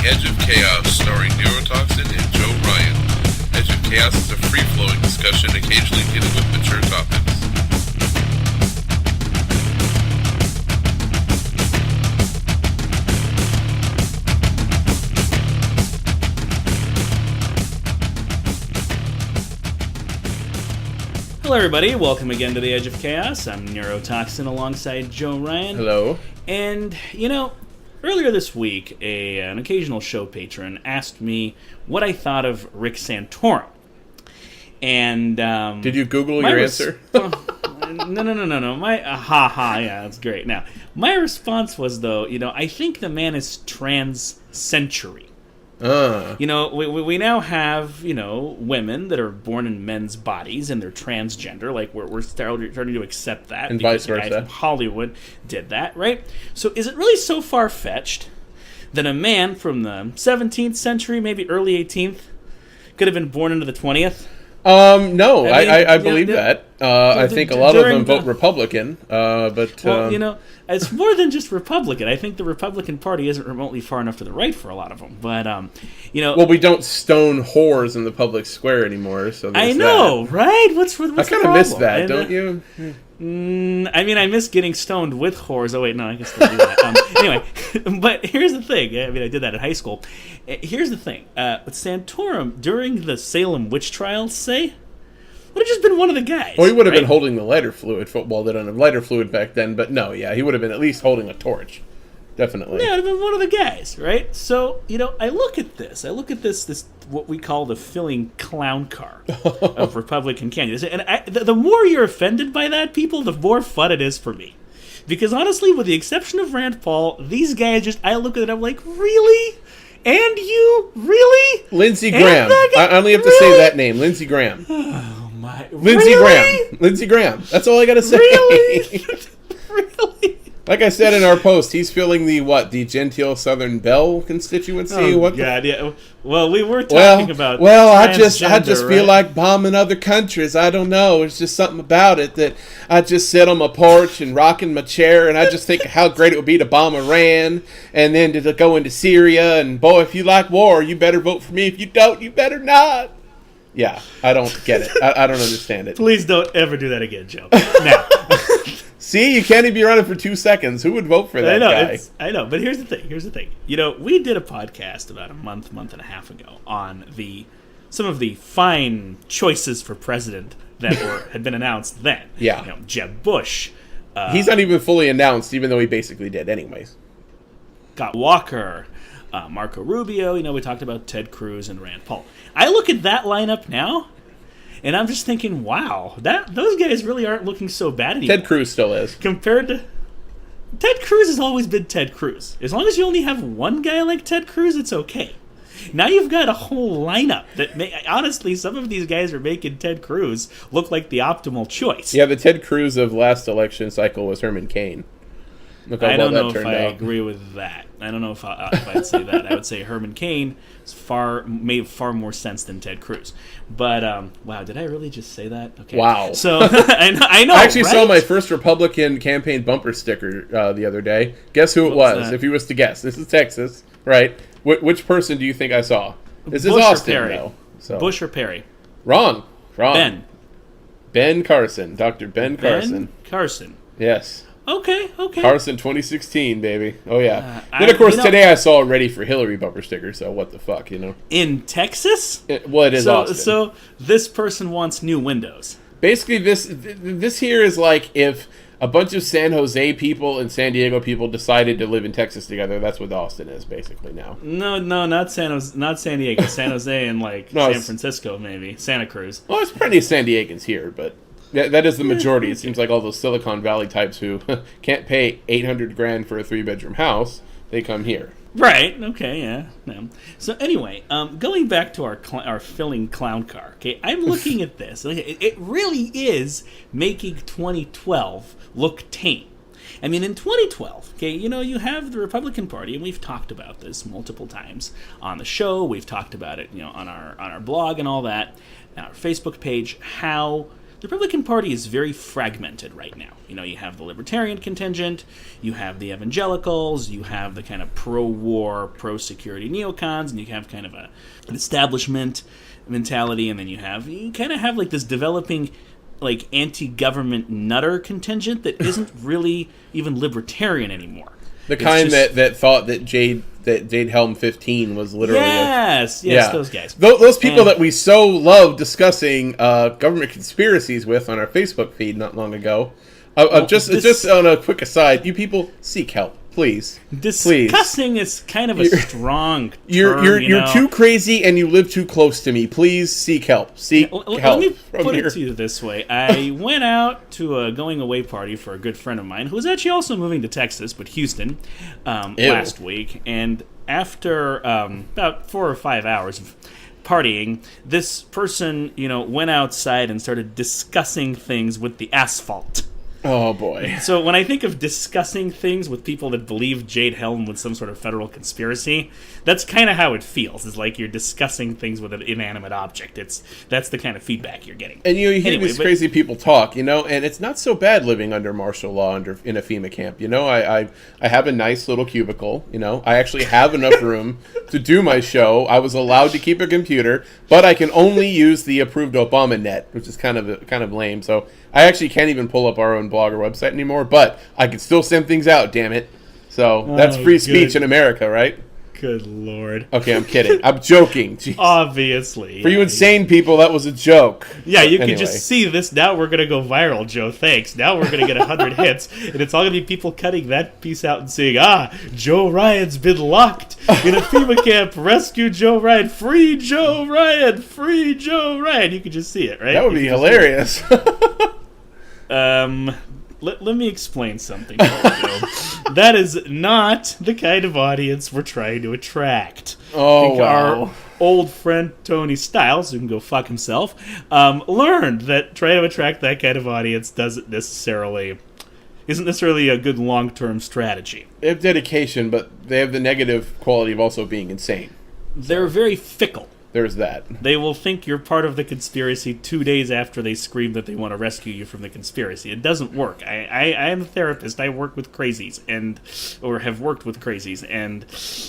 Edge of Chaos, starring Neurotoxin and Joe Ryan. Edge of Chaos is a free-flowing discussion occasionally dealing with mature topics. Hello everybody, welcome again to the Edge of Chaos. I'm Neurotoxin alongside Joe Ryan. Hello. And, earlier this week, an occasional show patron asked me what I thought of Rick Santorum. And, did you Google your answer? No. Yeah, that's great. Now, my response was, though, I think the man is trans-century. We now have, women that are born in men's bodies and they're transgender. Like, we're starting to accept that. And vice versa. The guys from Hollywood did that, right? So is it really so far-fetched that a man from the 17th century, maybe early 18th, could have been born into the 20th? No, I believe that. I think a lot of them vote Republican, but... Well, it's more than just Republican. I think the Republican Party isn't remotely far enough to the right for a lot of them, but, Well, we don't stone whores in the public square anymore, so I know, that. Right? What's the problem? I kind of miss that, don't you? I miss getting stoned with whores. Oh, wait, no, I can still do that. Anyway, but here's the thing. I did that in high school. Here's the thing. With Santorum, during the Salem witch trials, would have just been one of the guys. Well, he would have been holding the lighter fluid. Football didn't have lighter fluid back then, but no, yeah, he would have been at least holding a torch. Definitely. Yeah, it would have been one of the guys, right? So, I look at this, what we call the filling clown car of Republican candidates. And the more you're offended by that, people, the more fun it is for me. Because honestly, with the exception of Rand Paul, these guys I look at it, I'm like, really? And you? Really? Lindsey Graham. I only have to say that name, Lindsey Graham. Oh, my. Lindsey Really? Graham. Lindsey Graham. That's all I got to say. Really? Really? Like I said in our post, he's filling the genteel Southern Belle constituency. Oh, God, yeah. Well, we were talking about I just feel right? like bombing other countries. I don't know. It's just something about it that I just sit on my porch and rocking my chair, and I just think how great it would be to bomb Iran and then to go into Syria. And boy, if you like war, you better vote for me. If you don't, you better not. Yeah, I don't get it. I don't understand it. Please don't ever do that again, Joe. Now. See, you can't even be running for 2 seconds. Who would vote for that guy? I know, but here's the thing. We did a podcast about a month and a half ago on some of the fine choices for president that had been announced then. Yeah. Jeb Bush. He's not even fully announced, even though he basically did anyways. Scott Walker. Marco Rubio. We talked about Ted Cruz and Rand Paul. I look at that lineup now, and I'm just thinking, wow, those guys really aren't looking so bad anymore. Ted Cruz still is. Compared to... Ted Cruz has always been Ted Cruz. As long as you only have one guy like Ted Cruz, it's okay. Now you've got a whole lineup that... honestly, some of these guys are making Ted Cruz look like the optimal choice. Yeah, the Ted Cruz of last election cycle was Herman Cain. I don't know if I agree with that. I don't know if I'd say that. I would say Herman Cain made far more sense than Ted Cruz. But wow, did I really just say that? Okay. Wow. So I know. I actually saw my first Republican campaign bumper sticker the other day. Guess who it was? That? If you was to guess, this is Texas, right? Which person do you think I saw? This is Bush Austin, or Perry? though. So. Bush or Perry? Wrong. Ben Carson, Dr. Ben Carson. Carson. Yes. Okay. Carson 2016, baby. Oh, yeah. Then, of course, today I saw a Ready for Hillary bumper sticker, so what the fuck, In Texas? It is Austin. So this person wants new windows. Basically, this here is like if a bunch of San Jose people and San Diego people decided to live in Texas together. That's what Austin is, basically, now. No, not San Diego. San Jose and, San Francisco, maybe. Santa Cruz. Well, there's plenty of San Diegans here, but... That is the majority. It seems like all those Silicon Valley types who can't pay $800,000 for a 3-bedroom house, they come here. Right. Okay. Yeah. So anyway, going back to our filling clown car. Okay, I'm looking at this. It really is making 2012 look tame. I mean, in 2012, okay, you have the Republican Party, and we've talked about this multiple times on the show. We've talked about it, on our blog and all that, on our Facebook page, how the Republican Party is very fragmented right now. You know, you have the libertarian contingent, you have the evangelicals, you have the kind of pro-war, pro-security neocons, and you have kind of an establishment mentality, and then you kind of have like this developing like anti-government nutter contingent that isn't really even libertarian anymore. The kind that thought that Jade Helm 15 was literally those guys. Those people that we so love discussing government conspiracies with on our Facebook feed not long ago. Just on a quick aside, you people seek help, please. Discussing is kind of a strong term. You're too crazy and you live too close to me. Please seek help. Let me put it to you this way. I went out to a going away party for a good friend of mine who was actually also moving to Texas, but Houston, last week. And after about 4 or 5 hours of partying, this person, went outside and started discussing things with the asphalt. Oh, boy. So when I think of discussing things with people that believe Jade Helm was some sort of federal conspiracy, that's kind of how it feels. It's like you're discussing things with an inanimate object. That's the kind of feedback you're getting. And you hear these crazy people talk, and it's not so bad living under martial law in a FEMA camp. I have a nice little cubicle. I actually have enough room to do my show. I was allowed to keep a computer, but I can only use the approved Obama net, which is kind of lame. So I actually can't even pull up our own blog or website anymore, but I can still send things out, damn it. So that's free speech in America, right? Good Lord. Okay, I'm kidding. I'm joking. Jeez. Obviously. For you insane people, that was a joke. Yeah, you can just see this. Now we're going to go viral, Joe. Thanks. Now we're going to get 100 hits, and it's all going to be people cutting that piece out and saying, Joe Ryan's been locked in a FEMA camp. Rescue Joe Ryan. Free Joe Ryan. Free Joe Ryan. You can just see it, right? That would be hilarious. Let me explain something to you, Joe. That is not the kind of audience we're trying to attract. Oh, wow. Our old friend Tony Stiles, who can go fuck himself, learned that trying to attract that kind of audience isn't necessarily a good long-term strategy. They have dedication, but they have the negative quality of also being insane. They're very fickle. There's that. They will think you're part of the conspiracy 2 days after they scream that they want to rescue you from the conspiracy. It doesn't work. I am a therapist. I work with crazies or have worked with crazies, and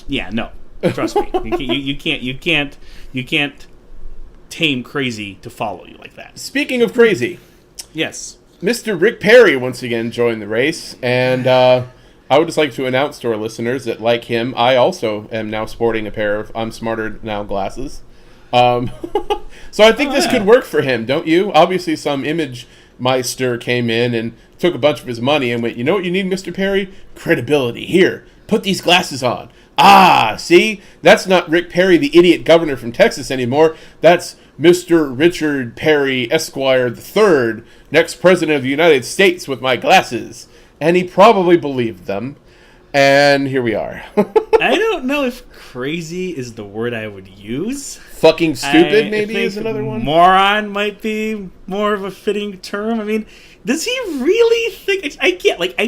yeah, no, trust me, you can't tame crazy to follow you like that. Speaking of crazy, yes, Mr. Rick Perry once again joined the race, and I would just like to announce to our listeners that, like him, I also am now sporting a pair of I'm Smarter Now glasses. So I think this could work for him, don't you? Obviously, some image meister came in and took a bunch of his money and went, you know what you need, Mr. Perry? Credibility. Here, put these glasses on. See? That's not Rick Perry, the idiot governor from Texas anymore. That's Mr. Richard Perry, Esquire III, next president of the United States with my glasses. And he probably believed them. And here we are. I don't know if crazy is the word I would use. Fucking stupid, maybe, is another one? Moron might be more of a fitting term. I mean, does he really think... I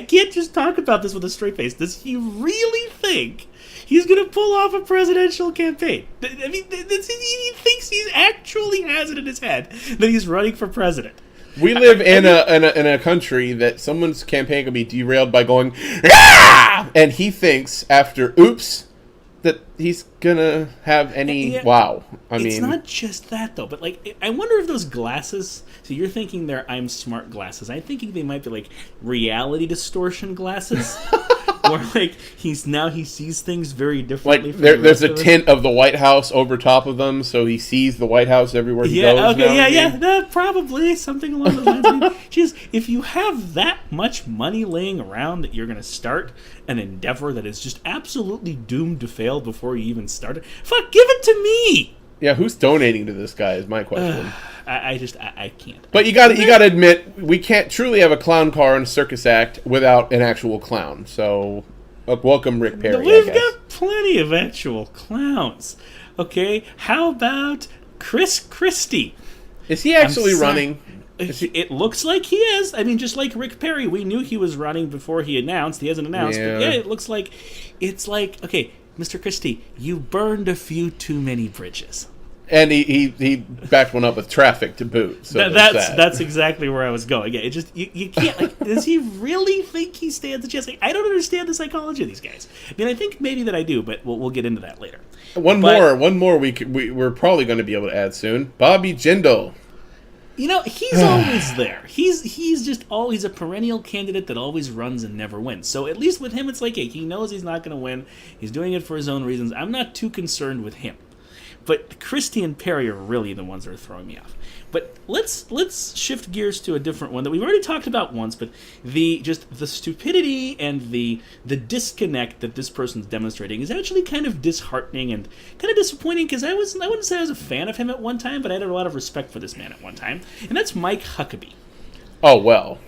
can't just talk about this with a straight face. Does he really think he's going to pull off a presidential campaign? I mean, he thinks he actually has it in his head that he's running for president. We live in a country that someone's campaign can be derailed by going, "Ah!" And he thinks after oops that he's gonna have any wow. It's not just that though, but I wonder if those glasses. So you're thinking they're I'm smart glasses. I'm thinking they might be like reality distortion glasses. Or he sees things very differently. There's a tint of the White House over top of them, so he sees the White House everywhere he goes. Probably something along those lines. I mean, just if you have that much money laying around that you're going to start an endeavor that is just absolutely doomed to fail before you even start it, fuck, give it to me. Yeah, who's donating to this guy is my question. I can't. But you got to admit, we can't truly have a clown car and a circus act without an actual clown. So, welcome Rick Perry. We've got plenty of actual clowns. Okay, how about Chris Christie? Is he actually running? It looks like he is. I mean, just like Rick Perry, we knew he was running before he announced. He hasn't announced, but it looks like okay, Mr. Christie, you burned a few too many bridges. And he backed one up with traffic to boot. So that's exactly where I was going. Yeah, it just you can't. Like, does he really think he stands a chance? Like, I don't understand the psychology of these guys. I mean, I think maybe that I do, but we'll get into that later. One more. We're probably going to be able to add soon. Bobby Jindal. You know, he's always there. He's just always a perennial candidate that always runs and never wins. So at least with him, it's like, hey, he knows he's not going to win. He's doing it for his own reasons. I'm not too concerned with him. But Christie and Perry are really the ones that are throwing me off. But let's shift gears to a different one that we've already talked about once. But the stupidity and the disconnect that this person's demonstrating is actually kind of disheartening and kind of disappointing, because I wouldn't say I was a fan of him at one time, but I had a lot of respect for this man at one time, and that's Mike Huckabee. Oh well.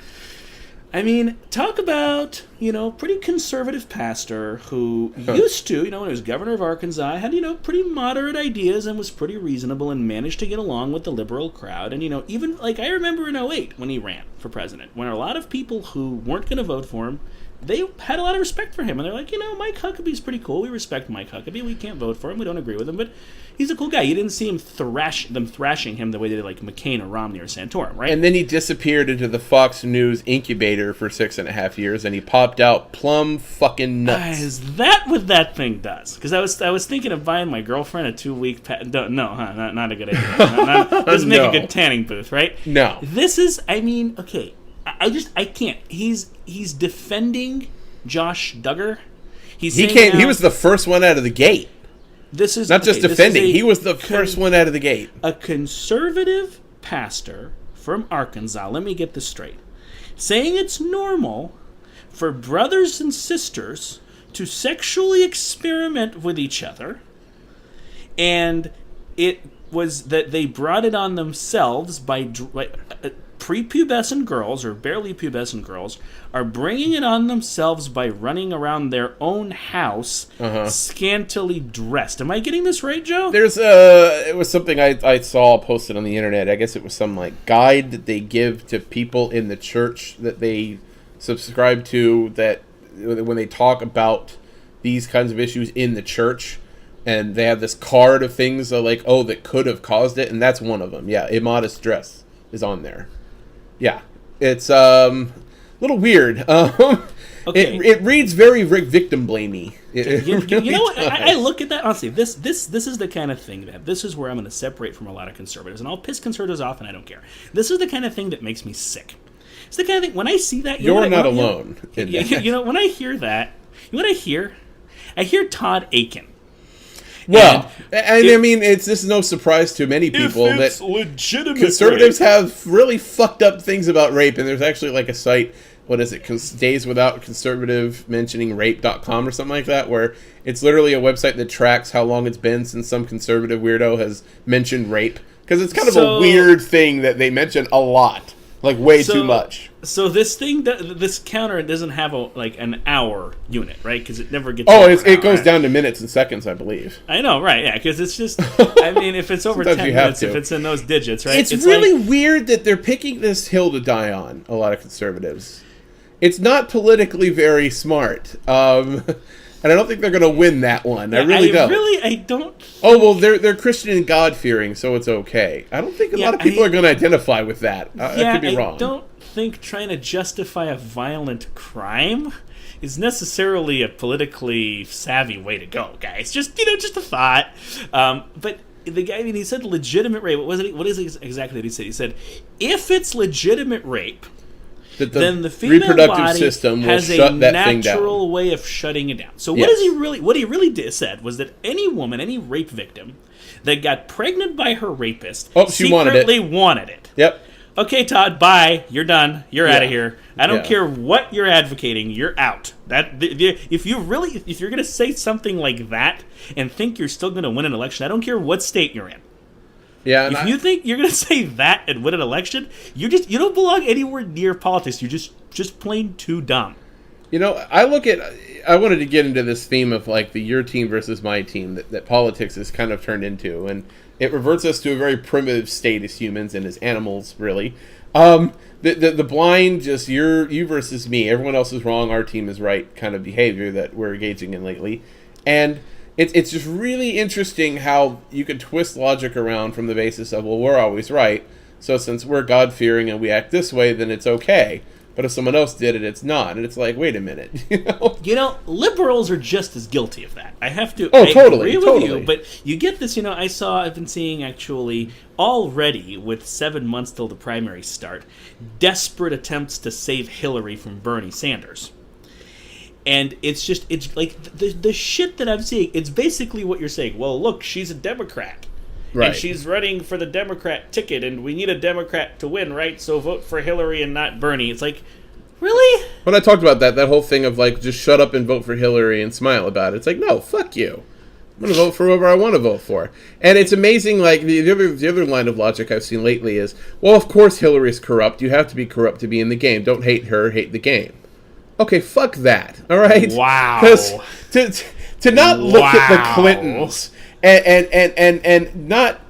I mean, talk about, pretty conservative pastor who used to, when he was governor of Arkansas, had, pretty moderate ideas and was pretty reasonable and managed to get along with the liberal crowd. And, even, like, I remember in 2008 when he ran for president, when a lot of people who weren't going to vote for him, they had a lot of respect for him. And they're like, Mike Huckabee's pretty cool. We respect Mike Huckabee. We can't vote for him. We don't agree with him. But he's a cool guy. You didn't see him thrashing him the way they did, like, McCain or Romney or Santorum, right? And then he disappeared into the Fox News incubator for 6.5 years, and he popped out plumb fucking nuts. Is that what that thing does? Because I was thinking of buying my girlfriend a 2-week... not a good idea. Doesn't make a good tanning booth, right? No. This is... I mean, okay... I can't. He's defending Josh Duggar. He was the first one out of the gate. This is not just defending. He was the first one out of the gate. A conservative pastor from Arkansas. Let me get this straight. Saying it's normal for brothers and sisters to sexually experiment with each other, and it was that they brought it on themselves by prepubescent girls or barely pubescent girls are bringing it on themselves by running around their own house scantily dressed. Am I getting this right, Joe? It was something I saw posted on the internet. I guess it was some like guide that they give to people in the church that they subscribe to, that when they talk about these kinds of issues in the church, and they have this card of things that could have caused it, and that's one of them. Yeah, immodest dress is on there. Yeah, it's a little weird. Okay. It reads very victim blamey. You know what? I look at that honestly. This is the kind of thing this is where I'm going to separate from a lot of conservatives, and I'll piss conservatives off, and I don't care. This is the kind of thing that makes me sick. It's the kind of thing when I see that. You're not alone. When I hear that, what I hear? I hear Todd Aiken. Well, I mean, this is no surprise to many people that legitimate conservatives have really fucked up things about rape, and there's actually like a site, what is it, Days Without Conservative Mentioning Rape.com or something like that, where it's literally a website that tracks how long it's been since some conservative weirdo has mentioned rape, because it's kind of a weird thing that they mention a lot. Like, way too much. So this thing, this counter doesn't have an hour unit, right? Because it never gets... it goes down to minutes and seconds, I believe. I know, right, yeah, because it's just... I mean, if it's over 10 minutes, if it's in those digits, right? It's really weird that they're picking this hill to die on, a lot of conservatives. It's not politically very smart. And I don't think they're going to win that one. I really don't. I don't... Oh, well, they're Christian and God-fearing, so it's okay. I don't think a lot of people are going to identify with that. I could be wrong. I don't think trying to justify a violent crime is necessarily a politically savvy way to go, guys. Just a thought. But the guy, he said legitimate rape. What is it exactly that he said? He said, if it's legitimate rape... then the female reproductive body system will has shut that thing down. natural way of shutting it down. So Yes. what he really said was that any woman, any rape victim that got pregnant by her rapist she wanted it. Yep. Okay, Todd, bye. You're done. You're out of here. I don't care what you're advocating. You're out. If you're going to say something like that and think you're still going to win an election, I don't care what state you're in. Yeah, if you think you're going to say that and win an election, you don't belong anywhere near politics. You're just plain too dumb. I wanted to get into this theme of like the your team versus my team that politics has kind of turned into, and it reverts us to a very primitive state as humans and as animals, really. The blind, just you versus me, everyone else is wrong, our team is right kind of behavior that we're engaging in lately. And it's just really interesting how you could twist logic around from the basis of, well, we're always right, so since we're God-fearing and we act this way, then it's okay. But if someone else did it, it's not. And it's like, wait a minute. Liberals are just as guilty of that. I have to totally, agree with totally. you, but you get this, I've been seeing actually already, with 7 months till the primaries start, desperate attempts to save Hillary from Bernie Sanders. And it's like the shit that I'm seeing, it's basically what you're saying. Well, look, she's a Democrat. Right. And she's running for the Democrat ticket, and we need a Democrat to win, right? So vote for Hillary and not Bernie. It's like, really? When I talked about that whole thing of, like, just shut up and vote for Hillary and smile about it, it's like, no, fuck you. I'm going to vote for whoever I want to vote for. And it's amazing, like, the other line of logic I've seen lately is, well, of course Hillary's corrupt. You have to be corrupt to be in the game. Don't hate her, hate the game. Okay, fuck that, all right? Wow. Because to not look at the Clintons and not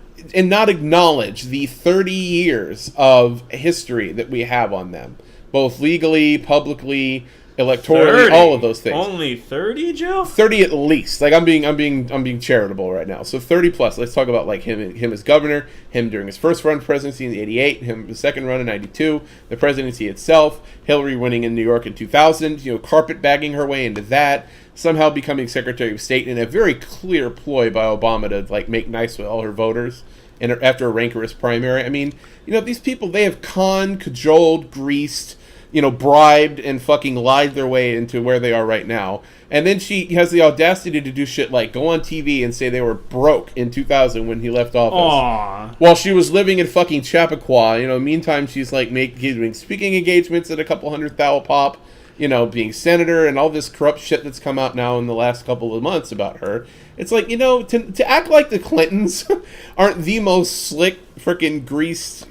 acknowledge the 30 years of history that we have on them, both legally, publicly, electorally, 30. all of those things. Only 30, Joe? 30 at least. Like, I'm being charitable right now. So 30 plus. Let's talk about, like, him as governor, him during his first run presidency in '88, him his second run in '92, the presidency itself, Hillary winning in New York in 2000, carpetbagging her way into that, somehow becoming Secretary of State in a very clear ploy by Obama to, like, make nice with all her voters after a rancorous primary. I mean, these people, they have cajoled, greased, bribed and fucking lied their way into where they are right now. And then she has the audacity to do shit like go on TV and say they were broke in 2000 when he left office. Aww. While she was living in fucking Chappaqua. Meantime, she's like doing speaking engagements at a couple $100,000 pop, being senator and all this corrupt shit that's come out now in the last couple of months about her. It's like, to act like the Clintons aren't the most slick, freaking greased,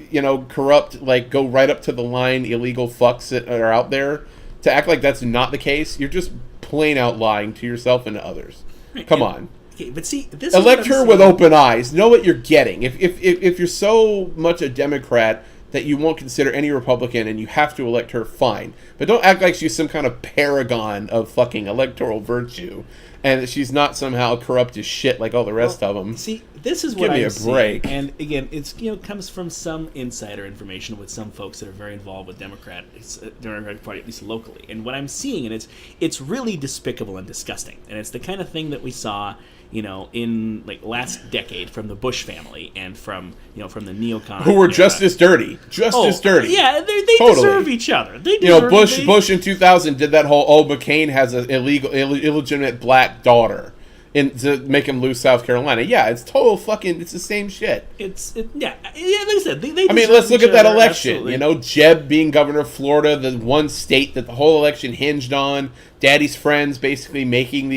corrupt, like, go right up to the line illegal fucks that are out there. To act like that's not the case, you're just plain out lying to yourself and to others. Come on. Okay, but see, this elect her with open eyes. Know what you're getting. If you're so much a Democrat that you won't consider any Republican and you have to elect her, fine. But don't act like she's some kind of paragon of fucking electoral virtue and that she's not somehow corrupt as shit like all the rest of them. See, this is what Give me I'm a break. seeing. And again, it's comes from some insider information with some folks that are very involved with Democratic Party, at least locally. And what I'm seeing, and it's really despicable and disgusting. And it's the kind of thing that we saw, in like last decade from the Bush family and from from the neocon who were just as dirty, as dirty. Yeah, they Totally. deserve each other. They deserve, Bush in 2000 did that whole McCain has an illegitimate black daughter, to make him lose South Carolina. Yeah, it's total fucking. It's the same shit. Like I said, they I mean, let's look at that election. Absolutely. Jeb being governor of Florida, the one state that the whole election hinged on. Daddy's friends basically making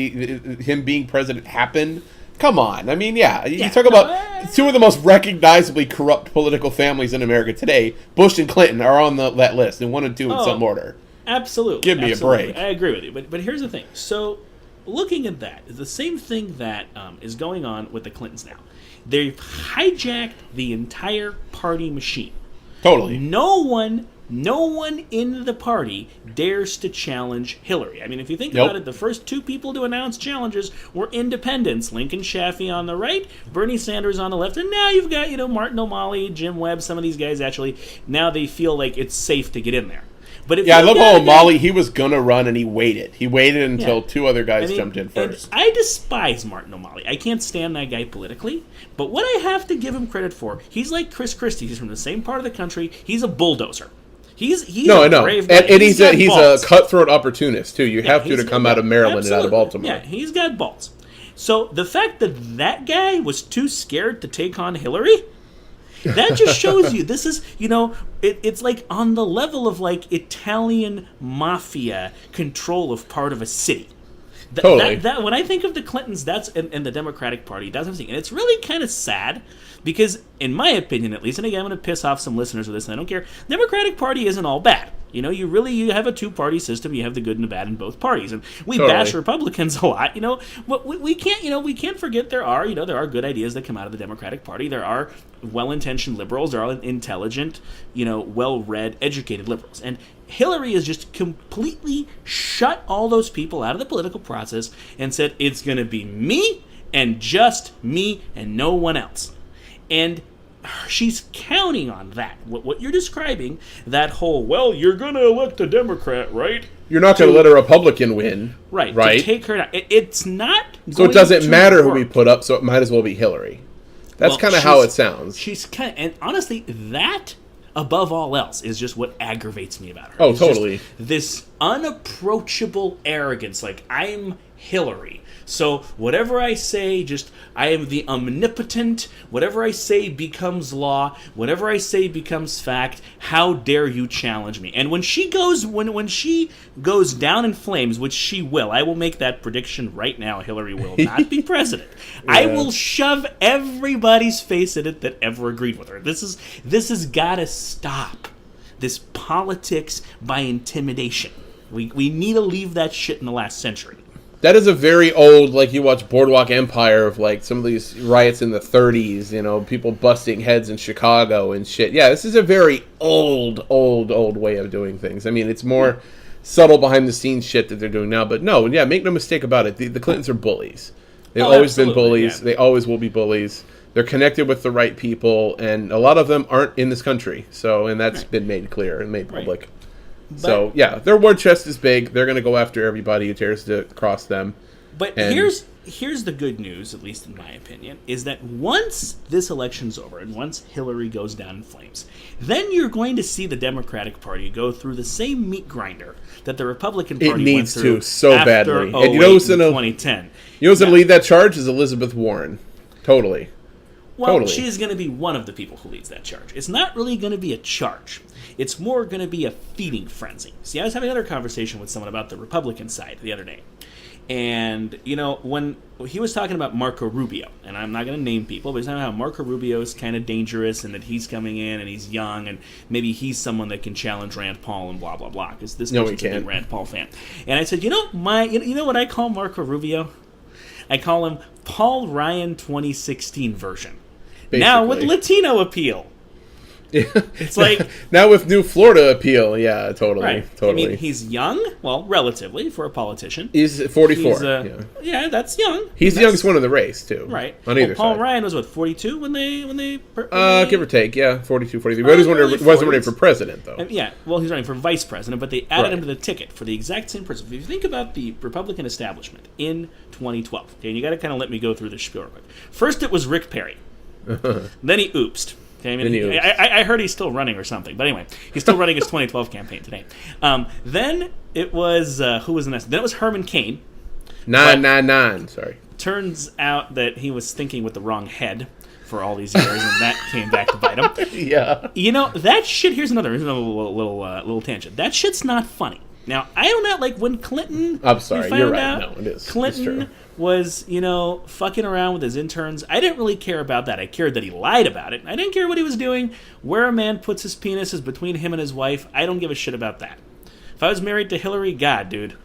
him being president happen. Come on. I mean, you talk about two of the most recognizably corrupt political families in America today. Bush and Clinton are on that list, and 1 and 2 in some order. Absolutely. Give me a break. I agree with you. But here's the thing. So, looking at that is the same thing that is going on with the Clintons now. They've hijacked the entire party machine. Totally. No one in the party dares to challenge Hillary. I mean, if you think about it, the first 2 people to announce challenges were independents. Lincoln Chafee on the right, Bernie Sanders on the left, and now you've got, Martin O'Malley, Jim Webb, some of these guys actually, now they feel like it's safe to get in there. But I love how O'Malley, he was going to run and he waited. He waited until 2 other guys jumped in first. I despise Martin O'Malley. I can't stand that guy politically. But what I have to give him credit for, he's like Chris Christie. He's from the same part of the country. He's a bulldozer. He's a brave guy. And he's a cutthroat opportunist, too. You have to come out of Maryland and out of Baltimore. Yeah, he's got balls. So the fact that guy was too scared to take on Hillary, that just shows you this is, it's like on the level of like Italian mafia control of part of a city. Totally. That when I think of the Clintons, that's and the Democratic Party, that's what I'm saying. And it's really kind of sad because, in my opinion at least, and again, I'm going to piss off some listeners with this, and I don't care, the Democratic Party isn't all bad. You have a 2-party system. You have the good and the bad in both parties, and we bash Republicans a lot. But we can't forget there are good ideas that come out of the Democratic Party. There are well-intentioned liberals. There are intelligent, well-read, educated liberals, and Hillary has just completely shut all those people out of the political process and said, it's going to be me and just me and no one else. And she's counting on that. What you're describing, that whole, well, you're going to elect a Democrat, right? You're not going to let a Republican win. Right. Right. To take her down. It's not So it doesn't matter who we put up, so it might as well be Hillary. That's kind of how it sounds. She's kind of, and honestly, that, above all else, is just what aggravates me about her. Oh, it's totally. This unapproachable arrogance, like, I'm Hillary. So whatever I say, I am the omnipotent. Whatever I say becomes law. Whatever I say becomes fact. How dare you challenge me? And when she goes down in flames, which she will, I will make that prediction right now. Hillary will not be president. Yeah. I will shove everybody's face in it that ever agreed with her. This has got to stop. This politics by intimidation. We need to leave that shit in the last century. That is a very old, like you watch Boardwalk Empire of like some of these riots in the 30s, you know, people busting heads in Chicago and shit. Yeah, this is a very old way of doing things. I mean, it's more subtle behind the scenes shit that they're doing now. But no, yeah, make no mistake about it. The Clintons are bullies. They've always been bullies. Yeah. They always will be bullies. They're connected with the right people, and a lot of them aren't in this country. So, and that's been made clear and made public. Right. So, yeah, their war chest is big. They're going to go after everybody who dares to cross them. But here's the good news, at least in my opinion, is that once this election's over and once Hillary goes down in flames, then you're going to see the Democratic Party go through the same meat grinder that the Republican Party went through. It needs to so badly. And you know who's going to 2010. You know who's going to lead that charge is Elizabeth Warren. Totally. Well, she is going to be one of the people who leads that charge. It's not really going to be a charge. It's more going to be a feeding frenzy. See, I was having another conversation with someone about the Republican side the other day. And, you know, when he was talking about Marco Rubio, and I'm not going to name people, but he's talking about how Marco Rubio is kind of dangerous and that he's coming in and he's young and maybe he's someone that can challenge Rand Paul and blah, blah, blah, because this person's a big Rand Paul fan. And I said, you know what I call Marco Rubio? I call him Paul Ryan 2016 version. Basically. Now with Latino appeal. Yeah. It's like now with new Florida appeal. Yeah, totally. Right. Totally. I mean, he's young, well, relatively for a politician. He's 44. Yeah, that's young. He's the youngest one in the race too. Right. On either Paul side. Ryan was what, 42 when they give or take, yeah, 42, 43. But he wasn't running for president though. Yeah, well, he's running for vice president, but they added him to the ticket for the exact same person. If you think about the Republican establishment in 2012, okay, and you got to kind of let me go through this spiel real quick. First, it was Rick Perry. Then he oopsed. Okay, I mean, I heard he's still running or something. But anyway, he's still running his 2012 campaign today. Then it was, who was the next? Then it was Herman Cain. 999, sorry. Turns out that he was thinking with the wrong head for all these years, and that came back to bite him. Yeah. You know, that shit, here's another little tangent. That shit's not funny. Now, I don't know, like when Clinton... I'm sorry, you're right. No, it is. Clinton was, fucking around with his interns. I didn't really care about that. I cared that he lied about it. I didn't care what he was doing. Where a man puts his penis is between him and his wife. I don't give a shit about that. If I was married to Hillary, God, dude,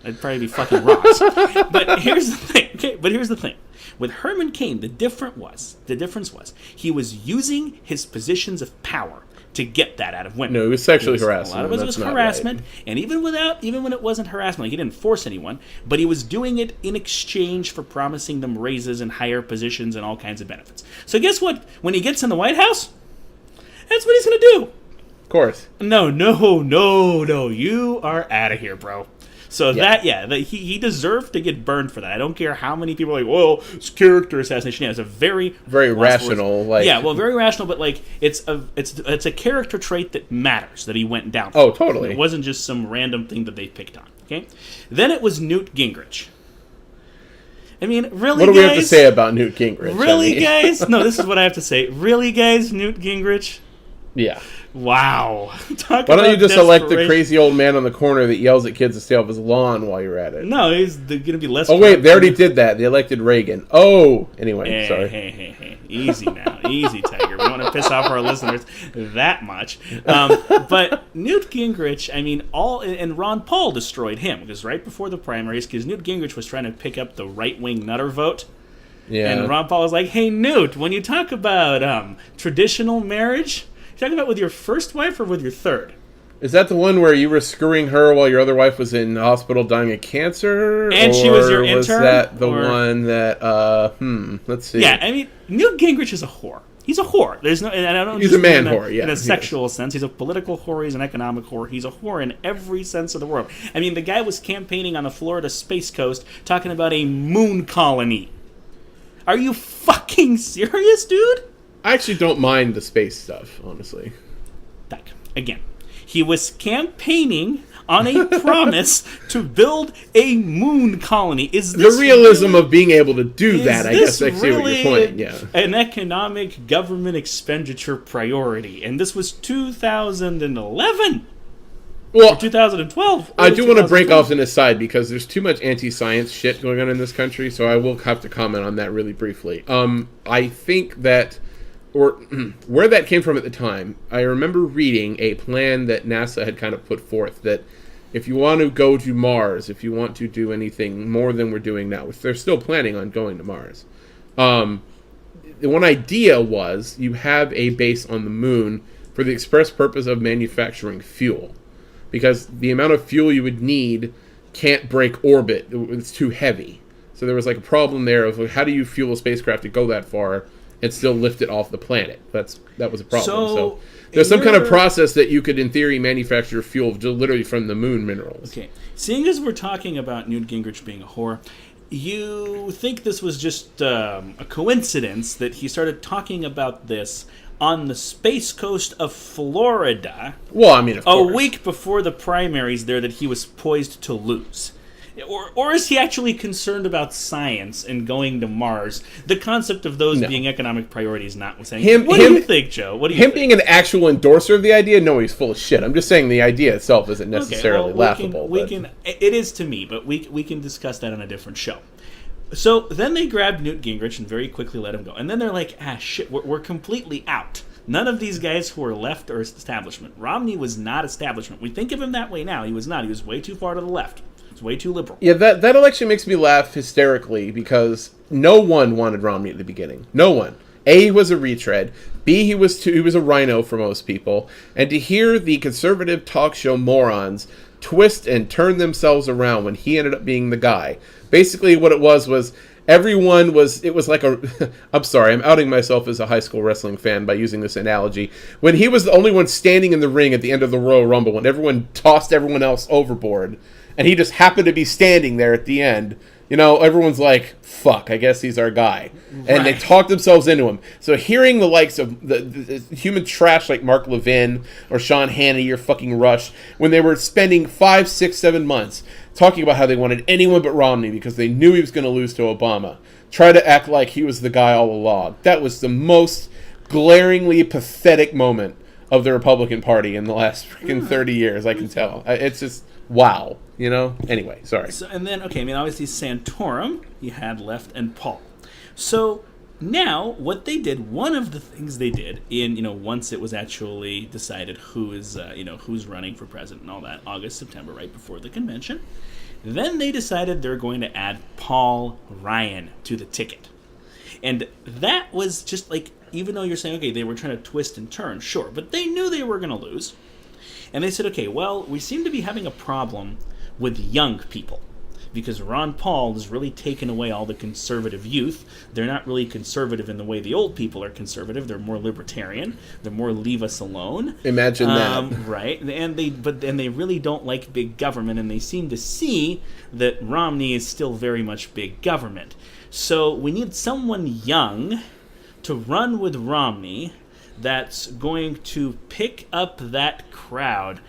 I'd probably be fucking rocks. But here's the thing. With Herman Cain, the difference was he was using his positions of power to get that out of women. No, it was sexually harassment. A lot of it was harassment, right. And even when it wasn't harassment, like he didn't force anyone, but he was doing it in exchange for promising them raises and higher positions and all kinds of benefits. So guess what? When he gets in the White House, that's what he's going to do. Of course. No, you are out of here, bro. So he deserved to get burned for that. I don't care how many people are like, well, it's character assassination. Yeah, it's a very rational, very rational, but like it's a character trait that matters that he went down for. Oh, totally. It wasn't just some random thing that they picked on. Okay, then it was Newt Gingrich. I mean, really, what do we have to say about Newt Gingrich? Really, guys? No, this is what I have to say. Really, guys, Newt Gingrich? Yeah. Wow. Why don't you just elect the crazy old man on the corner that yells at kids to stay off his lawn while you're at it? No, he's going to be less... Oh, wait, they already did that. They elected Reagan. Oh! Anyway, sorry. Hey. Easy now. Easy, Tiger. We don't want to piss off our listeners that much. But Newt Gingrich, I mean, and Ron Paul destroyed him, because right before the primaries, because Newt Gingrich was trying to pick up the right-wing nutter vote. Yeah. And Ron Paul was like, hey, Newt, when you talk about traditional marriage... You talking about with your first wife or with your third? Is that the one where you were screwing her while your other wife was in hospital dying of cancer? And she was your intern? Was that the one that, let's see. Yeah, I mean, Newt Gingrich is a whore. He's a whore. There's no, and I don't. He's a man whore. Yeah, in a sexual sense, he's a political whore. He's an economic whore. He's a whore in every sense of the word. I mean, the guy was campaigning on the Florida Space Coast, talking about a moon colony. Are you fucking serious, dude? I actually don't mind the space stuff, honestly. Again, he was campaigning on a promise to build a moon colony. Is this the realism really, of being able to do that? I guess I see really what you're pointing. Yeah, an economic government expenditure priority, and this was 2011. Well, 2012. I do want to break off an aside because there's too much anti-science shit going on in this country, so I will have to comment on that really briefly. I think that, or where that came from at the time, I remember reading a plan that NASA had kind of put forth that if you want to go to Mars, if you want to do anything more than we're doing now, which they're still planning on going to Mars, the one idea was you have a base on the moon for the express purpose of manufacturing fuel. Because the amount of fuel you would need can't break orbit. It's too heavy. So there was like a problem there of how do you fuel a spacecraft to go that far and still lift it off the planet? That was a problem. So there's some kind of process that you could, in theory, manufacture fuel literally from the moon minerals. Okay. Seeing as we're talking about Newt Gingrich being a whore, you think this was just a coincidence that he started talking about this on the space coast of Florida, well, I mean, of course, a week before the primaries there that he was poised to lose? Or is he actually concerned about science and going to Mars? The concept of those being economic priorities notwithstanding. What do you think, Joe? What do you think? Being an actual endorser of the idea? No, he's full of shit. I'm just saying the idea itself isn't necessarily laughable. It is to me, but we can discuss that on a different show. So then they grabbed Newt Gingrich and very quickly let him go. And then they're like, shit, we're completely out. None of these guys who are left are establishment. Romney was not establishment. We think of him that way now. He was not. He was way too far to the left. He was way too liberal. Yeah, that election makes me laugh hysterically because no one wanted Romney at the beginning. No one. A, he was a retread. B, he was a rhino for most people. And to hear the conservative talk show morons twist and turn themselves around when he ended up being the guy. Basically what it was everyone was, it was like I'm sorry, I'm outing myself as a high school wrestling fan by using this analogy. When he was the only one standing in the ring at the end of the Royal Rumble, when everyone tossed everyone else overboard, and he just happened to be standing there at the end, everyone's like, fuck, I guess he's our guy. Right. And they talked themselves into him. So hearing the likes of the human trash like Mark Levin or Sean Hannity or fucking Rush, when they were spending 5, 6, 7 months talking about how they wanted anyone but Romney because they knew he was going to lose to Obama, try to act like he was the guy all along. That was the most glaringly pathetic moment of the Republican Party in the last freaking 30 years, I can tell. It's just, wow. Anyway, sorry. So, and then, obviously Santorum he had left, and Paul. So now what they did, one of the things they did once it was actually decided who's running for president and all that, August, September, right before the convention, then they decided they're going to add Paul Ryan to the ticket. And that was just like, even though you're saying, okay, they were trying to twist and turn, sure, but they knew they were going to lose. And they said, okay, well, we seem to be having a problem with young people because Ron Paul has really taken away all the conservative youth. They're not really conservative in the way the old people are conservative. They're more libertarian. They're more leave us alone. Imagine that. Right. And they really don't like big government, and they seem to see that Romney is still very much big government. So we need someone young to run with Romney that's going to pick up that crowd.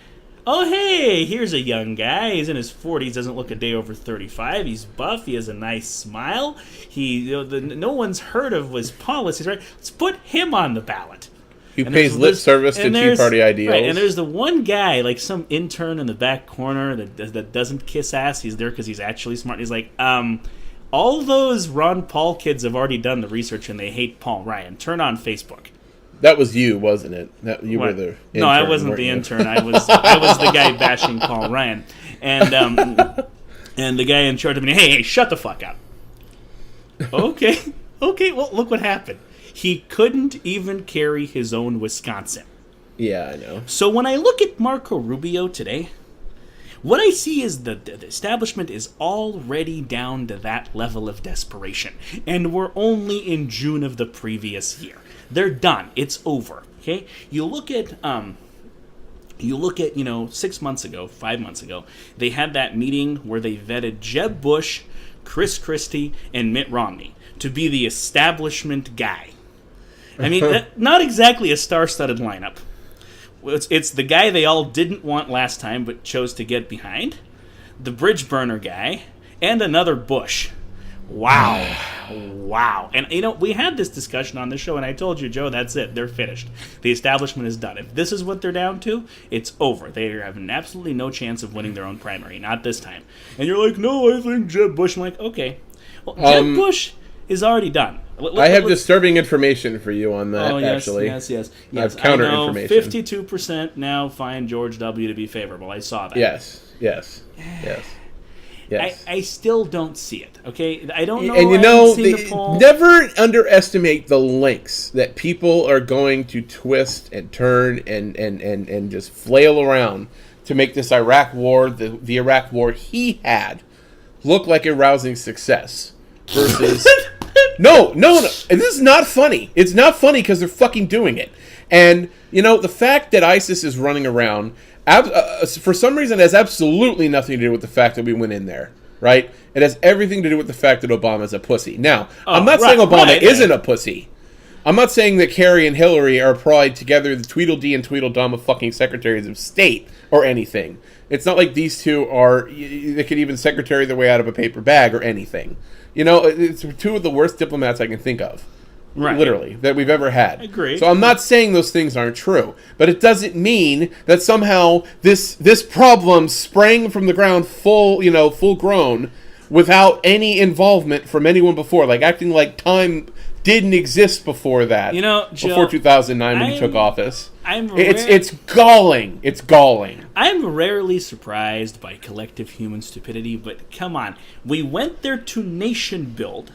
Oh, hey, here's a young guy. He's in his 40s, doesn't look a day over 35. He's buff. He has a nice smile. No one's heard of his policies, right? Let's put him on the ballot. He pays lip service to Tea Party ideals. Right, and there's the one guy, like some intern in the back corner that doesn't kiss ass. He's there because he's actually smart. He's like, all those Ron Paul kids have already done the research and they hate Paul Ryan. Turn on Facebook. That was you, wasn't it? You were the intern. No, I wasn't the intern. I was the guy bashing Paul Ryan, and the guy in charge of me. Hey, shut the fuck up. Okay. Well, look what happened. He couldn't even carry his own Wisconsin. Yeah, I know. So when I look at Marco Rubio today, what I see is that the establishment is already down to that level of desperation. And we're only in June of the previous year. They're done. It's over. Okay? You look at 6 months ago, 5 months ago, they had that meeting where they vetted Jeb Bush, Chris Christie, and Mitt Romney to be the establishment guy. I mean, not exactly a star-studded lineup. It's the guy they all didn't want last time but chose to get behind, the bridge burner guy, and another Bush. Wow. Wow. And, we had this discussion on the show, and I told you, Joe, that's it. They're finished. The establishment is done. If this is what they're down to, it's over. They have absolutely no chance of winning their own primary. Not this time. And you're like, no, I think Jeb Bush. I'm like, okay. Well, Jeb Bush is already done. I have disturbing information for you on that, actually. Yes. I have counter information. 52% now find George W. to be favorable. I saw that. Yes. I still don't see it, okay? I don't know. And never underestimate the lengths that people are going to twist and turn and just flail around to make this Iraq war, the Iraq war he had, look like a rousing success. Versus... No. This is not funny. It's not funny because they're fucking doing it. And, the fact that ISIS is running around, for some reason, has absolutely nothing to do with the fact that we went in there, right? It has everything to do with the fact that Obama's a pussy. Now, I'm not saying Obama isn't a pussy. I'm not saying that Kerry and Hillary are probably together the Tweedledee and Tweedledum of fucking secretaries of state or anything. It's not like these two they could even secretary their way out of a paper bag or anything. It's two of the worst diplomats I can think of. Right. Literally, that we've ever had. I agree. So I'm not saying those things aren't true, but it doesn't mean that somehow this problem sprang from the ground full grown without any involvement from anyone before, like acting like time didn't exist before that. Joe, before 2009 when he took office. It's galling. It's galling. I'm rarely surprised by collective human stupidity, but come on. We went there to nation build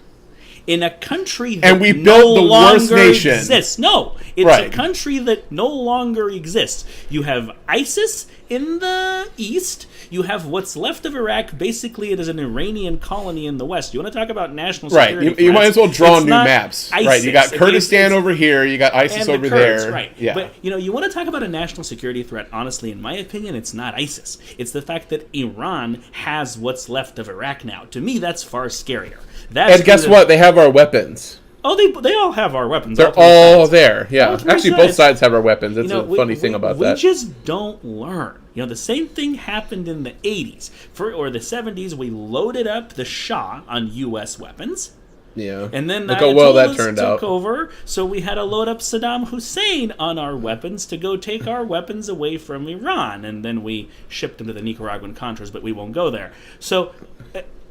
in a country that and we no built the longer worst nation. Exists. No, it's right. a country that no longer exists. You have ISIS in the east. You have what's left of Iraq. Basically, it is an Iranian colony in the west. You want to talk about national security? Right. You might as well draw new maps. ISIS. Right. You got Kurdistan over here. You got ISIS and over Kurds, there. Right. Yeah. But you want to talk about a national security threat? Honestly, in my opinion, it's not ISIS. It's the fact that Iran has what's left of Iraq now. To me, that's far scarier. And guess what? They have our weapons. Oh, they all have our weapons. They're all there. Yeah. Actually, both sides have our weapons. That's a funny thing about that. We just don't learn. The same thing happened in the 80s or the 70s. We loaded up the Shah on U.S. weapons. Yeah. And then look how well that turned took over, so we had to load up Saddam Hussein on our weapons to go take our weapons away from Iran. And then we shipped them to the Nicaraguan Contras, but we won't go there. So,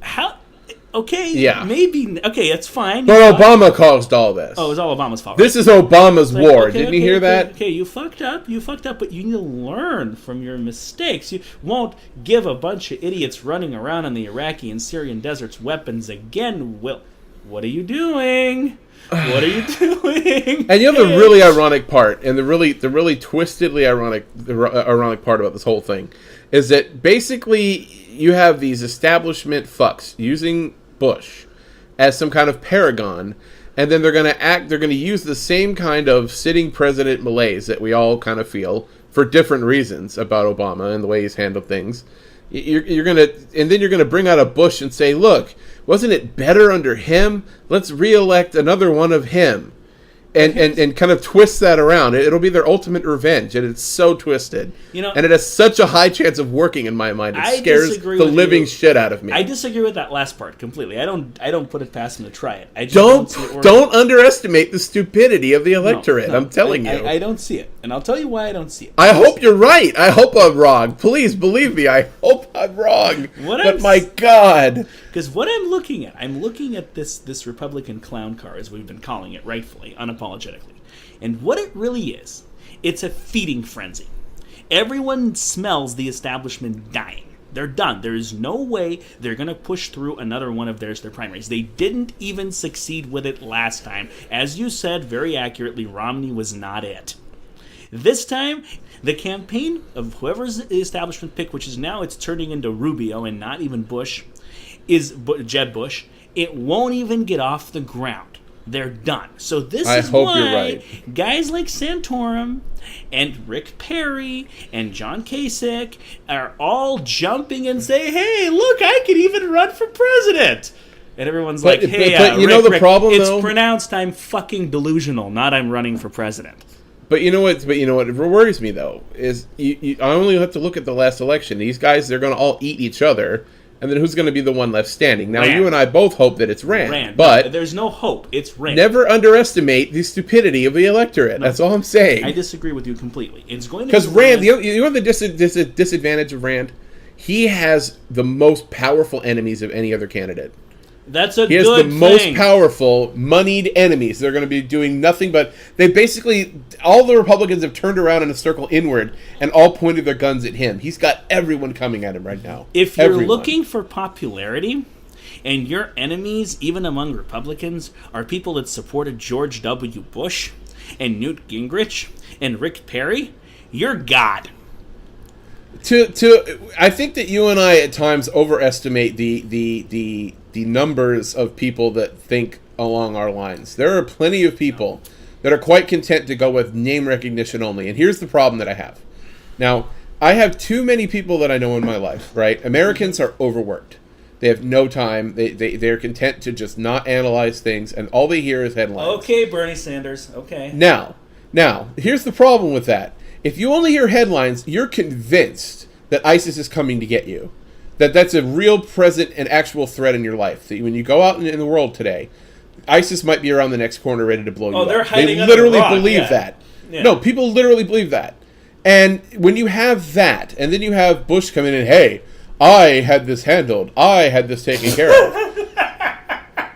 how... Okay, yeah. Maybe... Okay, that's fine. But Obama caused all this. Oh, it was all Obama's fault. This is Obama's war. Didn't you hear that? Okay, you fucked up, but you need to learn from your mistakes. You won't give a bunch of idiots running around in the Iraqi and Syrian deserts weapons again, Will. What are you doing? What are you doing? And you have the really ironic part, and the really twistedly ironic part about this whole thing is that basically you have these establishment fucks using Bush as some kind of paragon, and then they're going to use the same kind of sitting president malaise that we all kind of feel for different reasons about Obama and the way he's handled things. You're gonna bring out a Bush and say, look, wasn't it better under him? Let's reelect another one of him. And kind of twist that around. It'll be their ultimate revenge, and it's so twisted. And it has such a high chance of working in my mind. It scares the living shit out of me. I disagree with that last part completely. I don't put it past them to try it. I just don't underestimate the stupidity of the electorate. No, I'm telling you. I don't see it, and I'll tell you why I don't see it. I hope you're right. I hope I'm wrong. Please believe me. I hope I'm wrong. My God. Because what I'm looking at this Republican clown car, as we've been calling it rightfully, unapologetically. And what it really is, it's a feeding frenzy. Everyone smells the establishment dying. They're done. There is no way they're going to push through another one of their primaries. They didn't even succeed with it last time. As you said very accurately, Romney was not it. This time, the campaign of whoever's the establishment pick, which is now it's turning into Rubio and not even Bush, is Jeb Bush. It won't even get off the ground. They're done. So this is why guys like Santorum and Rick Perry and John Kasich are all jumping and say, "Hey, look, I could even run for president." And everyone's like, "Hey, but you know the problem, it's though? pronounced I'm fucking delusional, not I'm running for president." But you know what? It worries me though is I only have to look at the last election. These guys, they're going to all eat each other. And then who's going to be the one left standing? Now, you and I both hope that it's Rand. But no, there's no hope. It's Rand. Never underestimate the stupidity of the electorate. No, that's all I'm saying. I disagree with you completely. It's going to because Rand, you know the disadvantage of Rand? He has the most powerful enemies of any other candidate. That's a good thing. He has the most powerful, moneyed enemies. They're going to be doing nothing but... They basically... All the Republicans have turned around in a circle inward and all pointed their guns at him. He's got everyone coming at him right now. If you're looking for popularity and your enemies, even among Republicans, are people that supported George W. Bush and Newt Gingrich and Rick Perry, you're God. I think that you and I at times overestimate the numbers of people that think along our lines. There are plenty of people that are quite content to go with name recognition only. And here's the problem that I have. Now, I have too many people that I know in my life, right? Americans are overworked. They have no time. They're content to just not analyze things, and all they hear is headlines. Okay, Bernie Sanders. Okay. Now, here's the problem with that. If you only hear headlines, you're convinced that ISIS is coming to get you. That's a real present and actual threat in your life. That when you go out in the world today, ISIS might be around the next corner ready to blow you up. They're hiding They literally under the rock, believe that. Yeah. No, people literally believe that. And when you have that, and then you have Bush come in and, hey, I had this handled. I had this taken care of.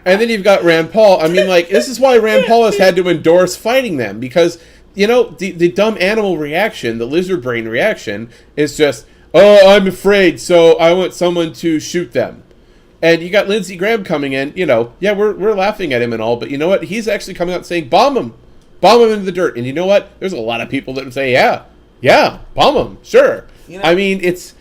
And then you've got Rand Paul. I mean, like, this is why Rand Paul has had to endorse fighting them. Because, you know, the dumb animal reaction, the lizard brain reaction, is just, oh, I'm afraid, so I want someone to shoot them. And you got Lindsey Graham coming in, you know, yeah, we're laughing at him and all, but you know what? He's actually coming out and saying, bomb him into the dirt. And you know what? There's a lot of people that would say, yeah, bomb him, sure. You know, I mean, it's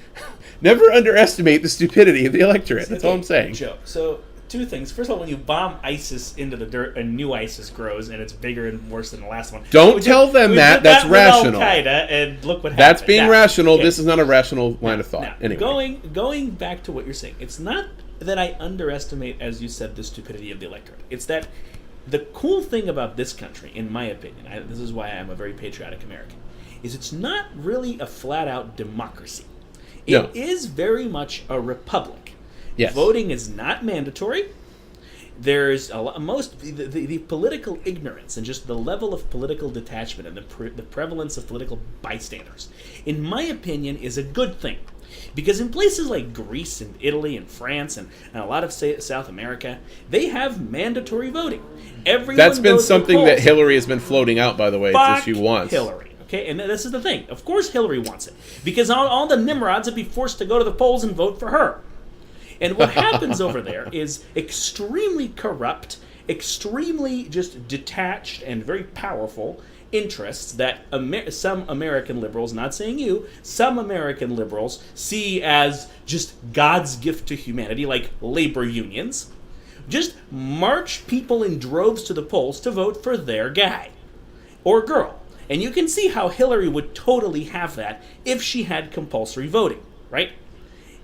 never underestimate the stupidity of the electorate. That's all I'm saying. Joe, so two things. First of all, when you bomb ISIS into the dirt, a new ISIS grows, and it's bigger and worse than the last one. Don't tell them that. That's rational. Al-Qaeda, and look what happened. That's being rational. Okay. This is not a rational line of thought. Anyway. Going back to what you're saying, it's not that I underestimate, as you said, the stupidity of the electorate. It's that the cool thing about this country, in my opinion, this is why I'm a very patriotic American, is it's not really a flat-out democracy. It is very much a republic. Yes. Voting is not mandatory. There's the political ignorance and just the level of political detachment and the prevalence of political bystanders, in my opinion, is a good thing. Because in places like Greece and Italy and France and a lot of South America, they have mandatory voting. That's been something that Hillary has been floating out, by the way, that she wants. Hillary. Okay, and this is the thing. Of course Hillary wants it. Because all the Nimrods would be forced to go to the polls and vote for her. And what happens over there is extremely corrupt, extremely just detached and very powerful interests that some American liberals, not saying you, some American liberals see as just God's gift to humanity, like labor unions, just march people in droves to the polls to vote for their guy or girl. And you can see how Hillary would totally have that if she had compulsory voting, right?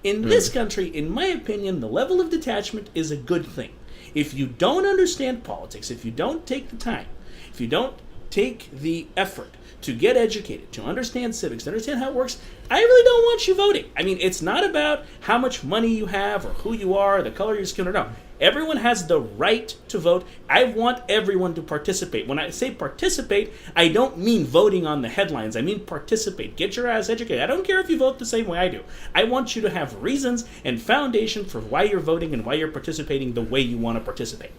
In this country, in my opinion, the level of detachment is a good thing. If you don't understand politics, if you don't take the time, if you don't take the effort to get educated, to understand civics, to understand how it works, I really don't want you voting. I mean, it's not about how much money you have or who you are, or the color of your skin, or no. Everyone has the right to vote. I want everyone to participate. When I say participate, I don't mean voting on the headlines. I mean participate. Get your ass educated. I don't care if you vote the same way I do. I want you to have reasons and foundation for why you're voting and why you're participating the way you want to participate.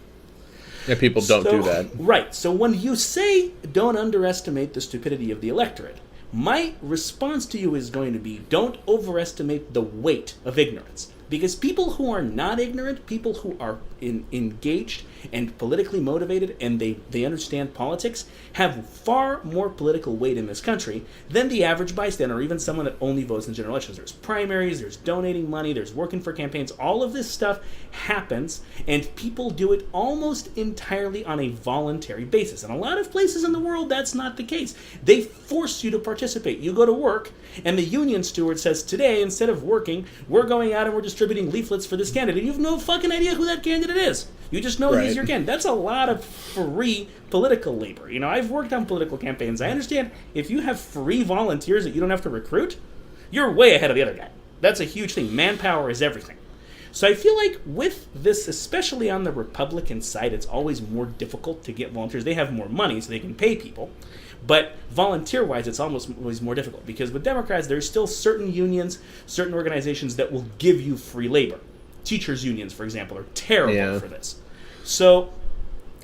Yeah, people don't do that. Right. So when you say don't underestimate the stupidity of the electorate, my response to you is going to be don't overestimate the weight of ignorance. Because people who are not ignorant, people who are engaged and politically motivated, and they understand politics, have far more political weight in this country than the average bystander, or even someone that only votes in general elections. There's primaries, there's donating money, there's working for campaigns. All of this stuff happens, and people do it almost entirely on a voluntary basis. In a lot of places in the world, that's not the case. They force you to participate. You go to work, and the union steward says, today, instead of working, we're going out and we're distributing leaflets for this candidate. You have no fucking idea who that candidate is. You just know he's your candidate. That's a lot of free political labor. You know, I've worked on political campaigns. I understand if you have free volunteers that you don't have to recruit, you're way ahead of the other guy. That's a huge thing. Manpower is everything. So I feel like with this, especially on the Republican side, it's always more difficult to get volunteers. They have more money, so they can pay people. But volunteer-wise, it's almost always more difficult. Because with Democrats, there's still certain unions, certain organizations that will give you free labor. Teachers' unions, for example, are terrible for this. So,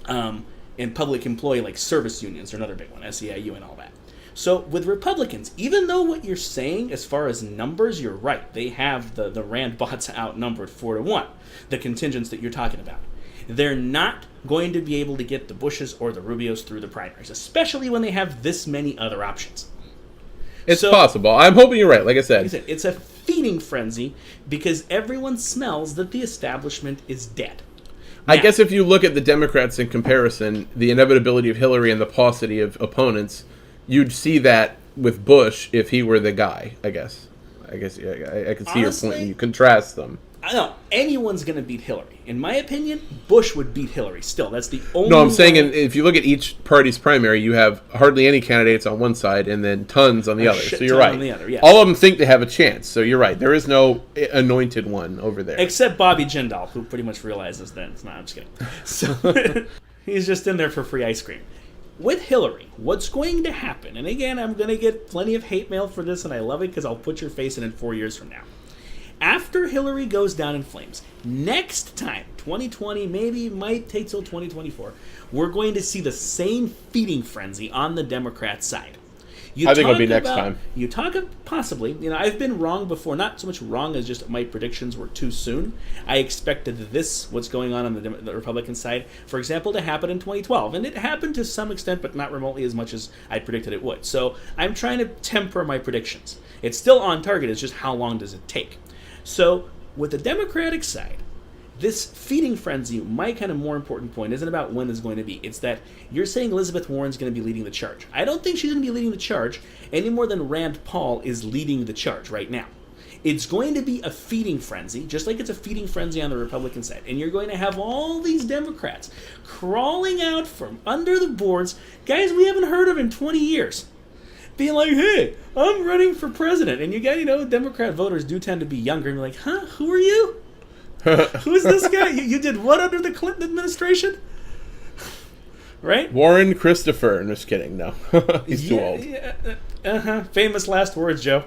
and public employee, like service unions, are another big one, SEIU and all that. So with Republicans, even though what you're saying as far as numbers, you're right. They have the Rand bots outnumbered 4-1, the contingents that you're talking about. They're not going to be able to get the Bushes or the Rubios through the primaries, especially when they have this many other options. It's possible. I'm hoping you're right, like I said. It's a feeding frenzy because everyone smells that the establishment is dead. Now, I guess if you look at the Democrats in comparison, the inevitability of Hillary and the paucity of opponents, you'd see that with Bush if he were the guy, I guess. I can see honestly, your point when you contrast them. I don't know. Anyone's going to beat Hillary. In my opinion, Bush would beat Hillary still. That's the only No, I'm saying if you look at each party's primary, you have hardly any candidates on one side and then tons on the other. So you're right. On the other, yes. All of them think they have a chance. So you're right. There is no anointed one over there. Except Bobby Jindal, who pretty much realizes that it's not. I'm just kidding. So he's just in there for free ice cream. With Hillary, what's going to happen, and again, I'm going to get plenty of hate mail for this, and I love it because I'll put your face in it 4 years from now. After Hillary goes down in flames, next time, 2020, maybe might take till 2024, we're going to see the same feeding frenzy on the Democrat side. I think it'll be next time. You talk possibly. You know, I've been wrong before. Not so much wrong as just my predictions were too soon. I expected what's going on the Republican side, for example, to happen in 2012. And it happened to some extent, but not remotely as much as I predicted it would. So I'm trying to temper my predictions. It's still on target. It's just how long does it take? So with the Democratic side, this feeding frenzy, my kind of more important point, isn't about when it's going to be. It's that you're saying Elizabeth Warren's going to be leading the charge. I don't think she's going to be leading the charge any more than Rand Paul is leading the charge right now. It's going to be a feeding frenzy, just like it's a feeding frenzy on the Republican side. And you're going to have all these Democrats crawling out from under the boards, guys we haven't heard of in 20 years, being like, hey, I'm running for president. And you got, Democrat voters do tend to be younger and be like, huh, who are you? Who's this guy? You did what under the Clinton administration? Right? Warren Christopher. I'm just kidding. No. He's too old. Yeah, famous last words, Joe.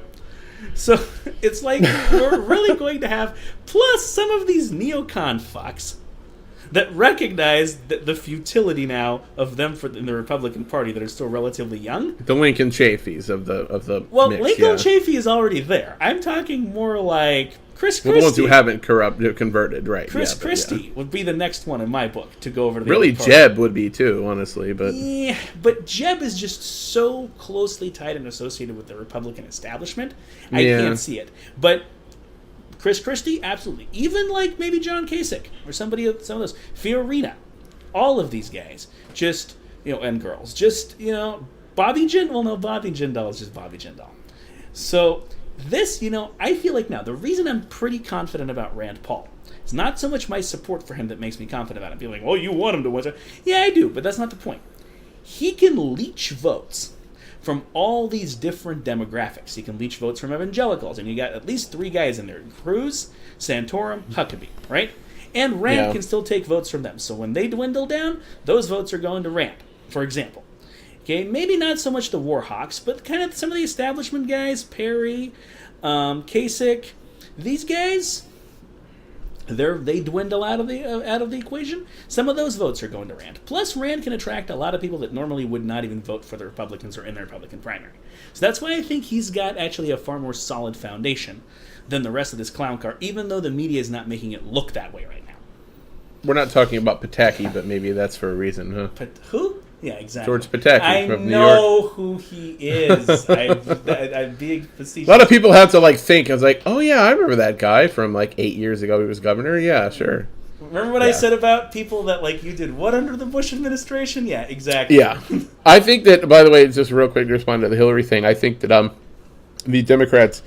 So it's like we're really going to have, plus some of these neocon fucks that recognize the futility now of them in the Republican Party that are still relatively young. The Lincoln Chaffees of the well, mix, Lincoln Chafee is already there. I'm talking more like Chris Christie. The ones who haven't converted, right? Chris Christie would be the next one in my book to go over to the really, other party. Jeb would be too, honestly, but yeah, but Jeb is just so closely tied and associated with the Republican establishment. I can't see it, but Chris Christie, absolutely. Even like maybe John Kasich or some of those. Fiorina. All of these guys. Just, and girls. Just, Bobby Jindal. Well, no, Bobby Jindal is just Bobby Jindal. So this, I feel like now, the reason I'm pretty confident about Rand Paul, it's not so much my support for him that makes me confident about him. Being like, well, you want him to win. Yeah, I do, but that's not the point. He can leech votes from all these different demographics. He can leech votes from evangelicals, and you got at least 3 guys in there: Cruz, Santorum, Huckabee, right? And Rand can still take votes from them. So when they dwindle down, those votes are going to Rand, for example. Okay, maybe not so much the Warhawks, but kind of some of the establishment guys, Perry, Kasich, these guys, they dwindle out of the equation. Some of those votes are going to Rand. Plus, Rand can attract a lot of people that normally would not even vote for the Republicans or in the Republican primary. So that's why I think he's got actually a far more solid foundation than the rest of this clown car, even though the media is not making it look that way right now. We're not talking about Pataki, but maybe that's for a reason, huh? Who? Yeah, exactly. George Pataki I from New know York. who he is. I'm being facetious. A lot of people have to think. I was like, oh yeah, I remember that guy from 8 years ago. He was governor. Yeah, sure. Remember what I said about people that you did what under the Bush administration? Yeah, exactly. Yeah. I think that, by the way, just real quick to respond to the Hillary thing, I think that the Democrats,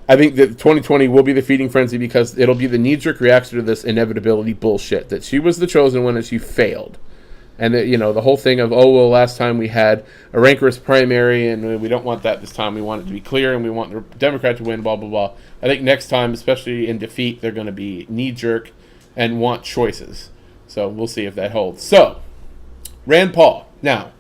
I think that 2020 will be the feeding frenzy because it'll be the knee-jerk reaction to this inevitability bullshit, that she was the chosen one and she failed. And, the whole thing of, last time we had a rancorous primary and we don't want that this time. We want it to be clear and we want the Democrat to win, blah, blah, blah. I think next time, especially in defeat, they're going to be knee-jerk and want choices. So we'll see if that holds. So, Rand Paul. Now,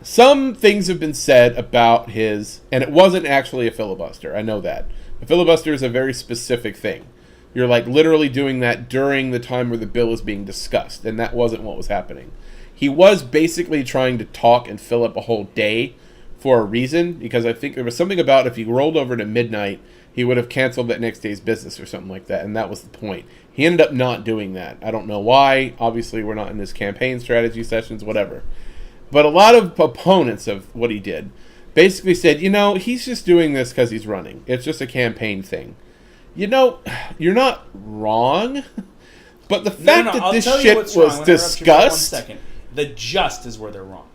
some things have been said about his, and it wasn't actually a filibuster. I know that. A filibuster is a very specific thing. You're literally doing that during the time where the bill is being discussed, and that wasn't what was happening. He was basically trying to talk and fill up a whole day for a reason, because I think there was something about if he rolled over to midnight, he would have canceled that next day's business or something like that, and that was the point. He ended up not doing that. I don't know why. Obviously, we're not in his campaign strategy sessions, whatever. But a lot of opponents of what he did basically said, he's just doing this because he's running. It's just a campaign thing. You're not wrong, but the fact that this shit was discussed... The just is where they're wrong.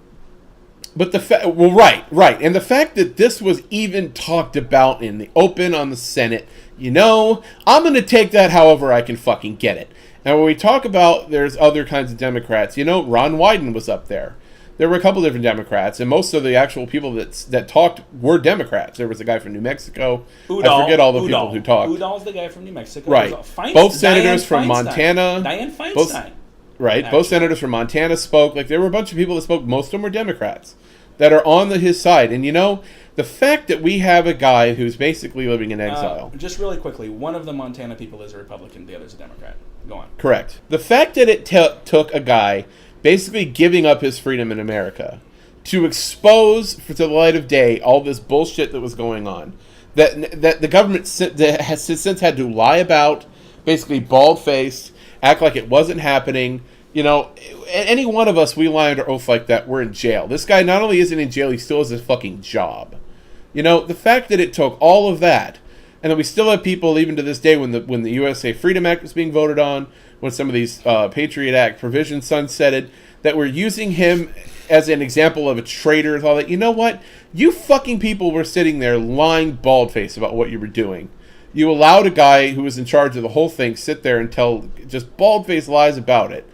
But right. And the fact that this was even talked about in the open on the Senate, I'm going to take that however I can fucking get it. And when we talk about there's other kinds of Democrats, Ron Wyden was up there. There were a couple different Democrats, and most of the actual people that talked were Democrats. There was a guy from New Mexico. I forget all the people who talked. Udall's the guy from New Mexico. Right. Both senators from Montana. Dianne Feinstein. Right. Actually. Both senators from Montana spoke. There were a bunch of people that spoke. Most of them were Democrats that are on his side. And, the fact that we have a guy who's basically living in exile. Just really quickly, one of the Montana people is a Republican, the other's a Democrat. Go on. Correct. The fact that it took a guy basically giving up his freedom in America to expose to the light of day all this bullshit that was going on, that the government has since had to lie about, basically bald-faced, act like it wasn't happening. Any one of us, we lie under oath like that, we're in jail. This guy not only isn't in jail, he still has his fucking job. The fact that it took all of that, and that we still have people, even to this day, when the USA Freedom Act was being voted on, when some of these Patriot Act provisions sunsetted, that we're using him as an example of a traitor and all that. You know what? You fucking people were sitting there lying bald-faced about what you were doing. You allowed a guy who was in charge of the whole thing sit there and tell just bald-faced lies about it.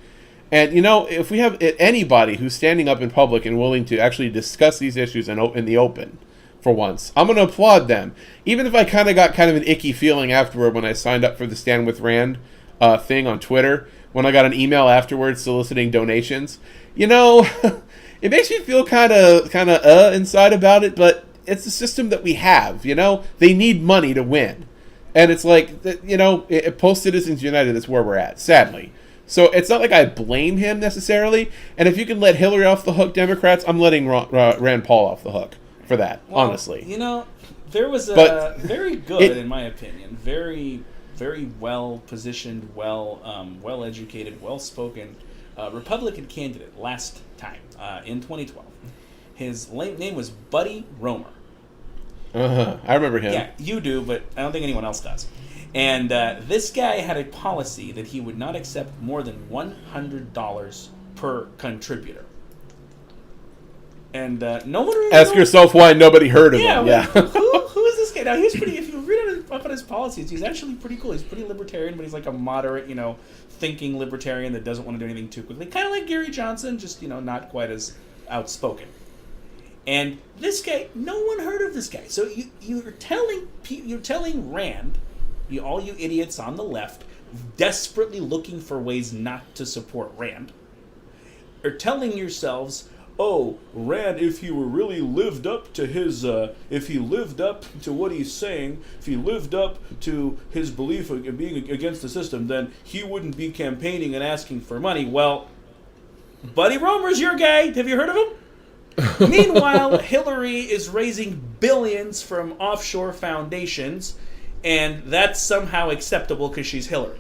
And, if we have anybody who's standing up in public and willing to actually discuss these issues in the open, for once, I'm going to applaud them. Even if I got an icky feeling afterward when I signed up for the Stand With Rand thing on Twitter, when I got an email afterwards soliciting donations, it makes me feel kind of inside about it, but it's the system that we have, They need money to win. And it's post-Citizens United is where we're at, sadly. So it's not like I blame him necessarily. And if you can let Hillary off the hook, Democrats, I'm letting Rand Paul off the hook for that, honestly. There was a very good, in my opinion, very, very well-positioned, well-educated, well-spoken Republican candidate last time, in 2012. His name was Buddy Roemer. I remember him. Yeah, you do, but I don't think anyone else does. And this guy had a policy that he would not accept more than $100 per contributor. And no one really Ask yourself why nobody heard of him. Yeah. Who is this guy? Now, he's pretty, if you read up on his policies, he's actually pretty cool. He's pretty libertarian, but he's like a moderate, thinking libertarian that doesn't want to do anything too quickly. Kind of like Gary Johnson, just, not quite as outspoken. And this guy, no one heard of this guy. So you're telling Rand, all you idiots on the left, desperately looking for ways not to support Rand, are telling yourselves, oh, Rand, if he were really lived up to his, if he lived up to what he's saying, if he lived up to his belief of being against the system, then he wouldn't be campaigning and asking for money. Well, Buddy Roemer's your guy. Have you heard of him? Meanwhile, Hillary is raising billions from offshore foundations, and that's somehow acceptable because she's Hillary.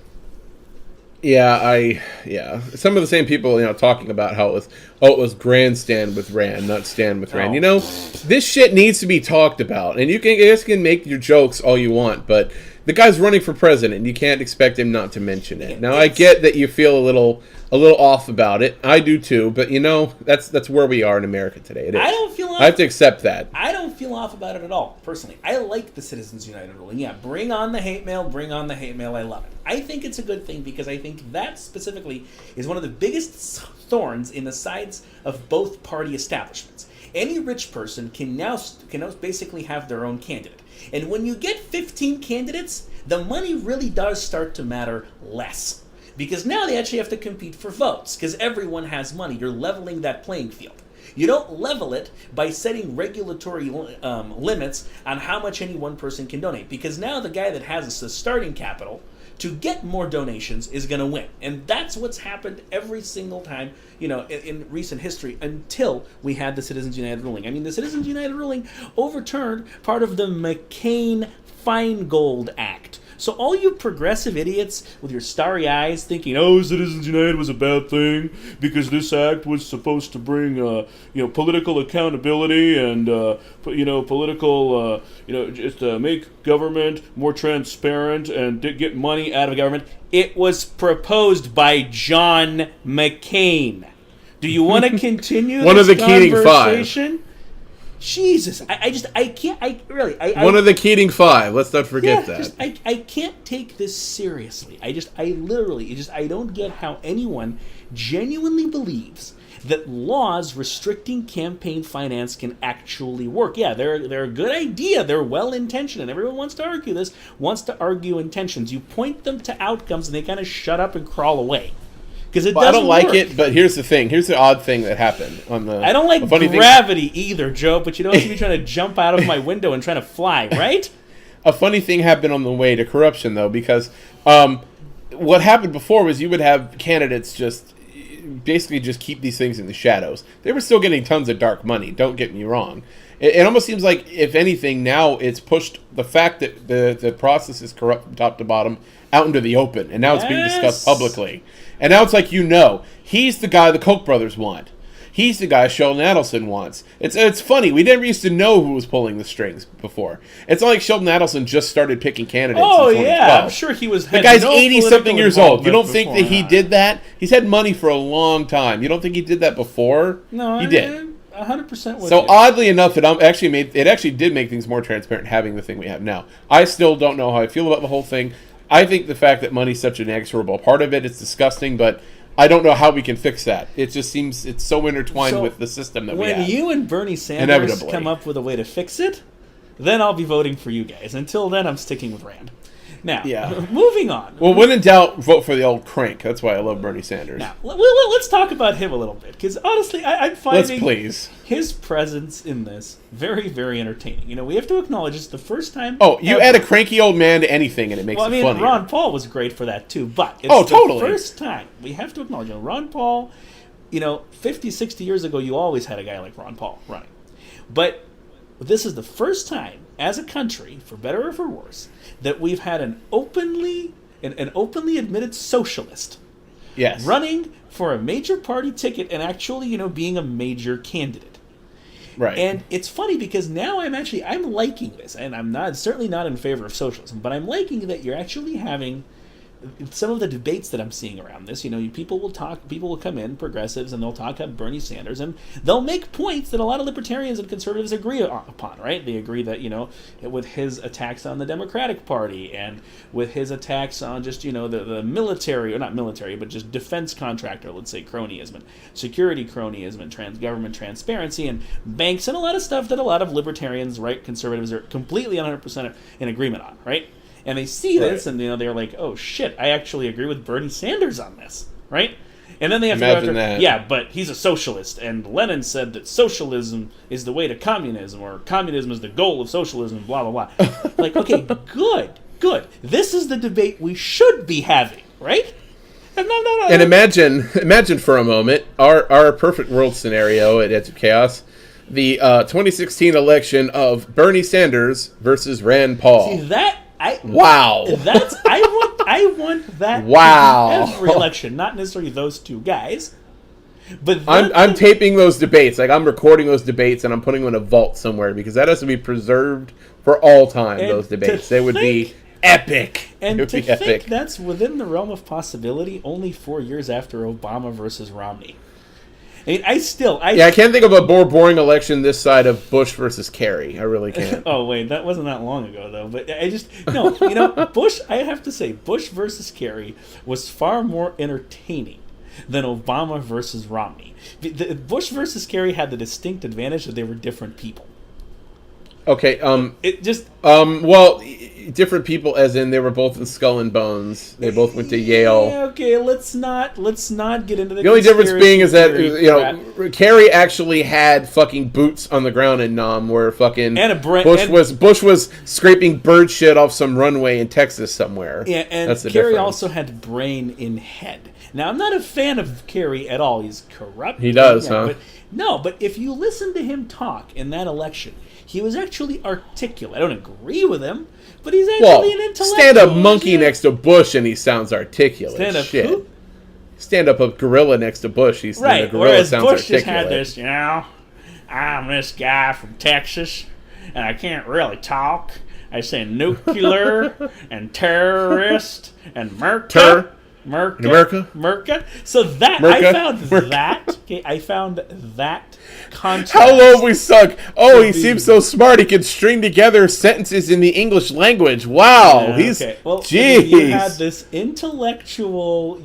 Yeah, some of the same people, talking about how it was grandstand with Rand, not stand with Rand. This shit needs to be talked about, and you guys can make your jokes all you want, but the guy's running for president, and you can't expect him not to mention it. Now, I get that you feel a little off about it. I do too, but that's where we are in America today. It is. I don't feel off. I have to accept that. I don't feel off about it at all, personally. I like the Citizens United ruling. Yeah, bring on the hate mail, bring on the hate mail. I love it. I think it's a good thing because I think that specifically is one of the biggest thorns in the sides of both party establishments. Any rich person can now basically have their own candidate. And when you get 15 candidates, the money really does start to matter less. Because now they actually have to compete for votes, because everyone has money. You're leveling that playing field. You don't level it by setting regulatory limits on how much any one person can donate, because now the guy that has the starting capital to get more donations is going to win. And that's what's happened every single time, in recent history until we had the Citizens United ruling. I mean, the Citizens United ruling overturned part of the McCain-Feingold Act. So all you progressive idiots with your starry eyes thinking, Citizens United was a bad thing because this act was supposed to bring, political accountability and, political, just make government more transparent and get money out of government. It was proposed by John McCain. Do you want to continue One this of the Keating conversation? Jesus, I can't. One of the Keating Five. Let's not forget that. I can't take this seriously. I don't get how anyone genuinely believes that laws restricting campaign finance can actually work. Yeah, they're a good idea. They're well-intentioned, and everyone wants to argue this, wants to argue intentions. You point them to outcomes, and they kind of shut up and crawl away. I don't like it, but here's the thing. Here's the odd thing that happened on the. I don't like gravity either, Joe. But you don't see me trying to jump out of my window and trying to fly, right? A funny thing happened on the way to corruption, though, because what happened before was you would have candidates just keep these things in the shadows. They were still getting tons of dark money. Don't get me wrong. It almost seems like, if anything, now it's pushed the fact that the process is corrupt from top to bottom out into the open, and now it's being discussed publicly. And now it's like, he's the guy the Koch brothers want. He's the guy Sheldon Adelson wants. It's funny. We never used to know who was pulling the strings before. It's not like Sheldon Adelson just started picking candidates. Oh, yeah. I'm sure he was. The guy's 80-something years old. You don't think that he did that? He's had money for a long time. You don't think he did that before? No, he did. 100% with so you. Oddly enough, it actually did make things more transparent having the thing we have now. I still don't know how I feel about the whole thing. I think the fact that money's such an inexorable part of it, it's disgusting, but I don't know how we can fix that. It just seems it's so intertwined with the system that we have. When you and Bernie Sanders come up with a way to fix it, then I'll be voting for you guys. Until then, I'm sticking with Rand. Now, moving on. Well, when in doubt, vote for the old crank. That's why I love Bernie Sanders. Now, let's talk about him a little bit, because honestly, I'm finding his presence in this very, very entertaining. We have to acknowledge it's the first time. Oh, you add a cranky old man to anything, and it makes it funnier. Ron Paul was great for that too, but it's the first time we have to acknowledge Ron Paul. 50, 60 years ago, you always had a guy like Ron Paul running, but this is the first time, as a country, for better or for worse, that we've had an openly admitted socialist running for a major party ticket and actually, being a major candidate. Right. And it's funny because now I'm liking this, and I'm certainly not in favor of socialism, but I'm liking that you're actually having some of the debates that I'm seeing around this. People will come in, progressives, and they'll talk about Bernie Sanders, and they'll make points that a lot of libertarians and conservatives agree upon, right? They agree that, with his attacks on the Democratic Party and with his attacks on just, the military, or not military, but just defense contractor, let's say, cronyism and security cronyism and government transparency and banks and a lot of stuff that a lot of libertarians, right, conservatives are completely 100% in agreement on, right? And they see this, and they're like, "Oh shit! I actually agree with Bernie Sanders on this, right?" And then they have to go after, yeah, but he's a socialist, and Lenin said that socialism is the way to communism, or communism is the goal of socialism, blah blah blah. Like, okay, good. This is the debate we should be having, right? And imagine for a moment our perfect world scenario at Edge of Chaos. the 2016 election of Bernie Sanders versus Rand Paul. See that? Wow. I want that Wow. to be every election, not necessarily those two guys. But I'm taping those debates. Like, I'm recording those debates and I'm putting them in a vault somewhere because that has to be preserved for all time, those debates. They would be epic. And it would to be epic. think that's within the realm of possibility only 4 years after Obama versus Romney. I mean, I can't think of a more boring election this side of Bush versus Kerry. I really can't. Oh, wait, that wasn't that long ago, though. But Bush, I have to say, Bush versus Kerry was far more entertaining than Obama versus Romney. Bush versus Kerry had the distinct advantage that they were different people. Okay, well, different people as in they were both in Skull and Bones. They both went to Yale. Yeah, okay, let's not get into the only difference being is that Kerry actually had fucking boots on the ground in Nam, where fucking Bush was scraping bird shit off some runway in Texas somewhere. Yeah, and that's the Kerry difference. also had brain in head. Now, I'm not a fan of Kerry at all. He's corrupt. He does, huh? But if you listen to him talk in that election, he was actually articulate. I don't agree with him, but he's actually an intellectual. Stand up monkey next to Bush and he sounds articulate. Stand up shit. who? Stand up a gorilla next to Bush. He's right. The gorilla Whereas sounds Bush articulate. just had this, I'm this guy from Texas, and I can't really talk. I say nuclear and terrorist and Merca. So that I found that context. How low we sunk. Oh, he seems so smart. He can string together sentences in the English language. Wow, yeah, he's okay. Well, jeez. You had this intellectual,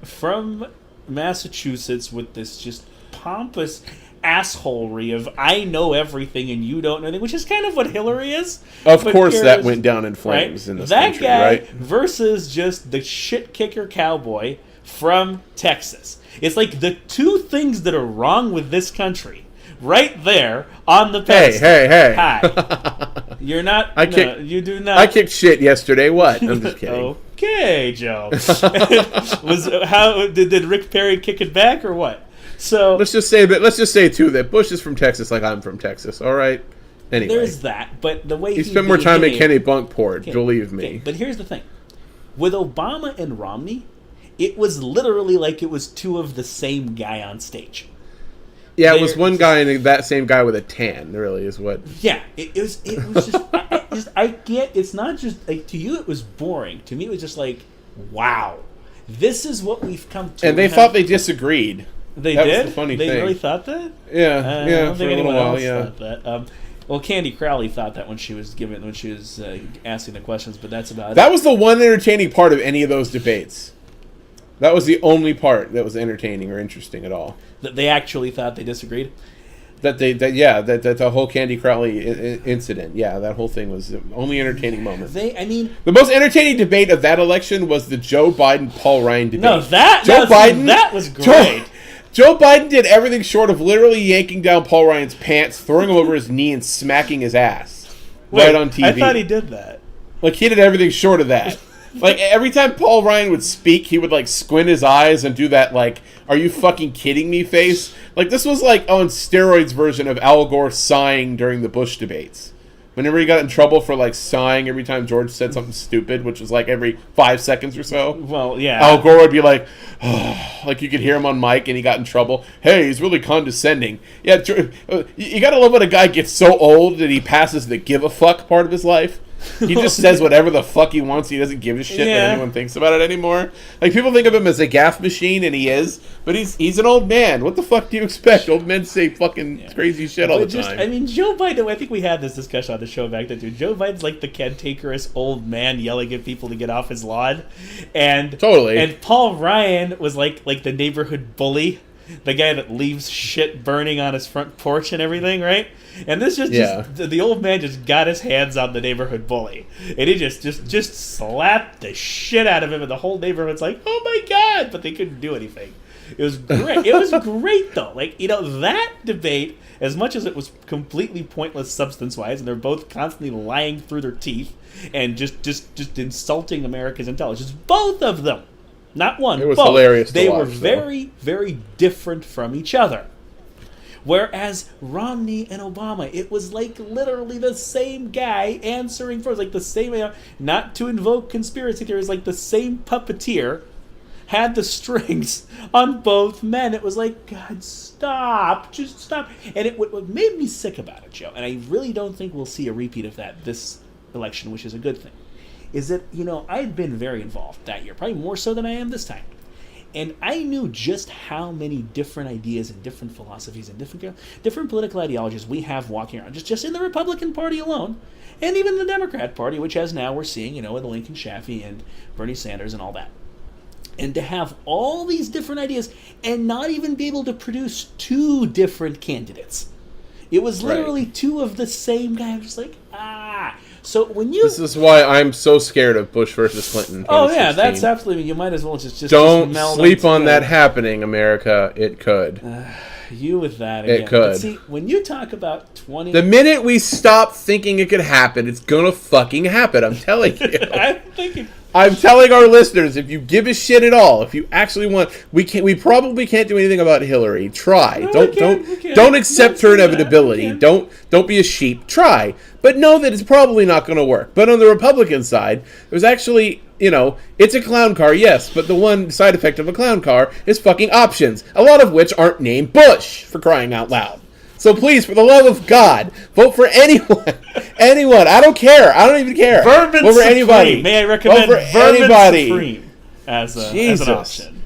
from Massachusetts with this just pompous assholery of I know everything and you don't know anything, which is kind of what Hillary is. Of course, that went down in flames in this country, that guy right? versus just the shit kicker cowboy from Texas. It's like the two things that are wrong with this country, right there on the pedestal. Hey! Hi, you're not. You do not. I kicked shit yesterday. What? I'm just kidding. Okay, Joe. Did Rick Perry kick it back or what? So let's just say too that Bush is from Texas, like I'm from Texas. All right. Anyway, there's that. But the way he spent more time at Kennebunkport, believe me. Okay, but here's the thing: with Obama and Romney, it was literally like it was two of the same guy on stage. Yeah, it was one guy and that same guy with a tan. Really, is what. Yeah, it was just. I get. It's not just like to you. It was boring. To me, it was just like, wow, this is what we've come to. And they thought they disagreed. They that did? Was the funny they thing. Really thought that? Yeah, I don't think anyone else yeah. thought that. Well, Candy Crowley thought that when she was asking the questions, but that's about it. That was the one entertaining part of any of those debates. That was the only part that was entertaining or interesting at all. That they actually thought they disagreed? That the whole Candy Crowley incident, that whole thing was the only entertaining moment. The most entertaining debate of that election was the Joe Biden-Paul Ryan debate. No, that was great. Joe Biden did everything short of literally yanking down Paul Ryan's pants, throwing him over his knee, and smacking his ass right on TV. I thought he did that. Like, he did everything short of that. Like, every time Paul Ryan would speak, he would, like, squint his eyes and do that, like, are you fucking kidding me face? Like, this was, like, on steroids version of Al Gore sighing during the Bush debates. Whenever he got in trouble for, like, sighing every time George said something stupid, which was, like, every 5 seconds or so. Well, yeah. Al Gore would be like, oh, like, you could hear him on mic and he got in trouble. Hey, he's really condescending. Yeah, you gotta love when a guy gets so old that he passes the give a fuck part of his life. He just says whatever the fuck he wants. He doesn't give a shit that anyone thinks about it anymore. Like, people think of him as a gaffe machine, and he is. But he's an old man. What the fuck do you expect? Old men say fucking crazy shit all the time. I mean, Joe Biden, I think we had this discussion on the show back then, too. Joe Biden's like the cantankerous old man yelling at people to get off his lawn. And totally. And Paul Ryan was like the neighborhood bully. The guy that leaves shit burning on his front porch and everything, right? And this just the old man just got his hands on the neighborhood bully, and he just slapped the shit out of him, and the whole neighborhood's like, "Oh my god!" But they couldn't do anything. It was great. It was great though. Like, that debate, as much as it was completely pointless substance-wise, and they're both constantly lying through their teeth and just insulting America's intelligence, both of them. Not one. It was both. hilarious. They to watch, were very, very different from each other. Whereas Romney and Obama, it was like literally the same guy answering for, like the same, not to invoke conspiracy theories, like the same puppeteer had the strings on both men. It was like, God, stop, just stop. And what made me sick about it, Joe, and I really don't think we'll see a repeat of that this election, which is a good thing, is that, I had been very involved that year, probably more so than I am this time. And I knew just how many different ideas and different philosophies and different political ideologies we have walking around, just in the Republican Party alone, and even the Democrat Party, which as now we're seeing, with Lincoln Chafee and Bernie Sanders and all that. And to have all these different ideas and not even be able to produce two different candidates. It was literally two of the same guy. I'm just like, So when you... This is why I'm so scared of Bush versus Clinton. Oh, yeah, that's absolutely... You might as well just don't sleep on that happening, America. It could. You with that again. It could. But see, when you talk about 20... The minute we stop thinking it could happen, it's gonna fucking happen. I'm telling you. I'm telling our listeners, if you give a shit at all, if you actually want, we probably can't do anything about Hillary. Try. No, Don't accept her inevitability. Don't be a sheep. Try. But know that it's probably not going to work. But on the Republican side, there's actually, it's a clown car, yes, but the one side effect of a clown car is fucking options, a lot of which aren't named Bush, for crying out loud. So please, for the love of God, vote for anyone. Anyone. I don't care. I don't even care. Vermin vote for Supreme. Anybody. May I recommend vote for Vermin anybody. Supreme as an option?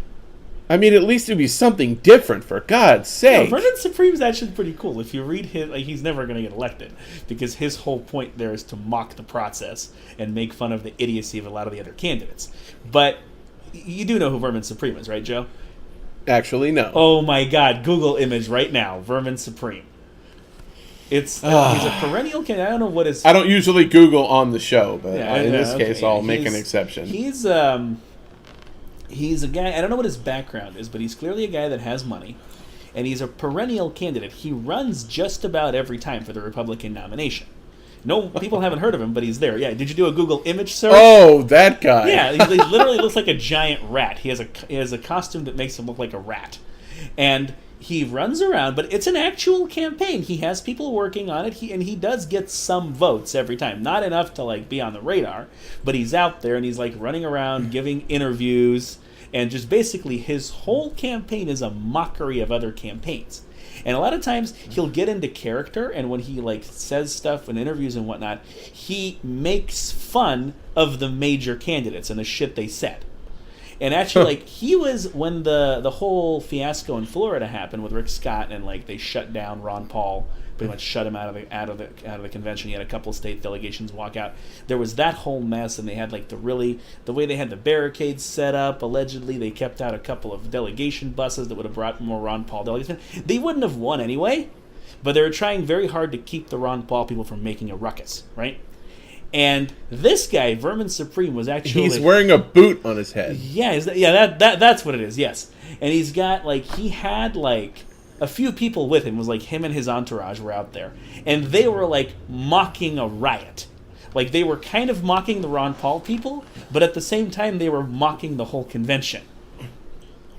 I mean, at least it would be something different, for God's sake. Vermin Supreme is actually pretty cool. If you read his, he's never going to get elected because his whole point there is to mock the process and make fun of the idiocy of a lot of the other candidates. But you do know who Vermin Supreme is, right, Joe? Actually, no. Oh my God! Google image right now. Vermin Supreme. He's a perennial candidate. I don't know what his... I don't usually Google on the show, but in this case, I'll make an exception. He's a guy... I don't know what his background is, but he's clearly a guy that has money, and he's a perennial candidate. He runs just about every time for the Republican nomination. No, people haven't heard of him, but he's there. Yeah, did you do a Google image search? Oh, that guy. Yeah, he literally looks like a giant rat. He has a costume that makes him look like a rat, and he runs around. But it's an actual campaign. He has people working on it. He does get some votes every time. Not enough to be on the radar, but he's out there and he's running around giving interviews, and just basically his whole campaign is a mockery of other campaigns. And a lot of times he'll get into character, and when he says stuff in interviews and whatnot, he makes fun of the major candidates and the shit they said. And actually, he was, when the whole fiasco in Florida happened with Rick Scott, and they shut down Ron Paul, pretty much shut him out of the convention. He had a couple state delegations walk out. There was that whole mess, and they had the way they had the barricades set up. Allegedly, they kept out a couple of delegation buses that would have brought more Ron Paul delegates. They wouldn't have won anyway, but they were trying very hard to keep the Ron Paul people from making a ruckus, right? And this guy, Vermin Supreme, was actually... He's wearing a boot on his head. Yeah, that's what it is, yes. And he's got, he had, a few people with him. It was him and his entourage were out there. And they were, mocking a riot. They were kind of mocking the Ron Paul people, but at the same time, they were mocking the whole convention.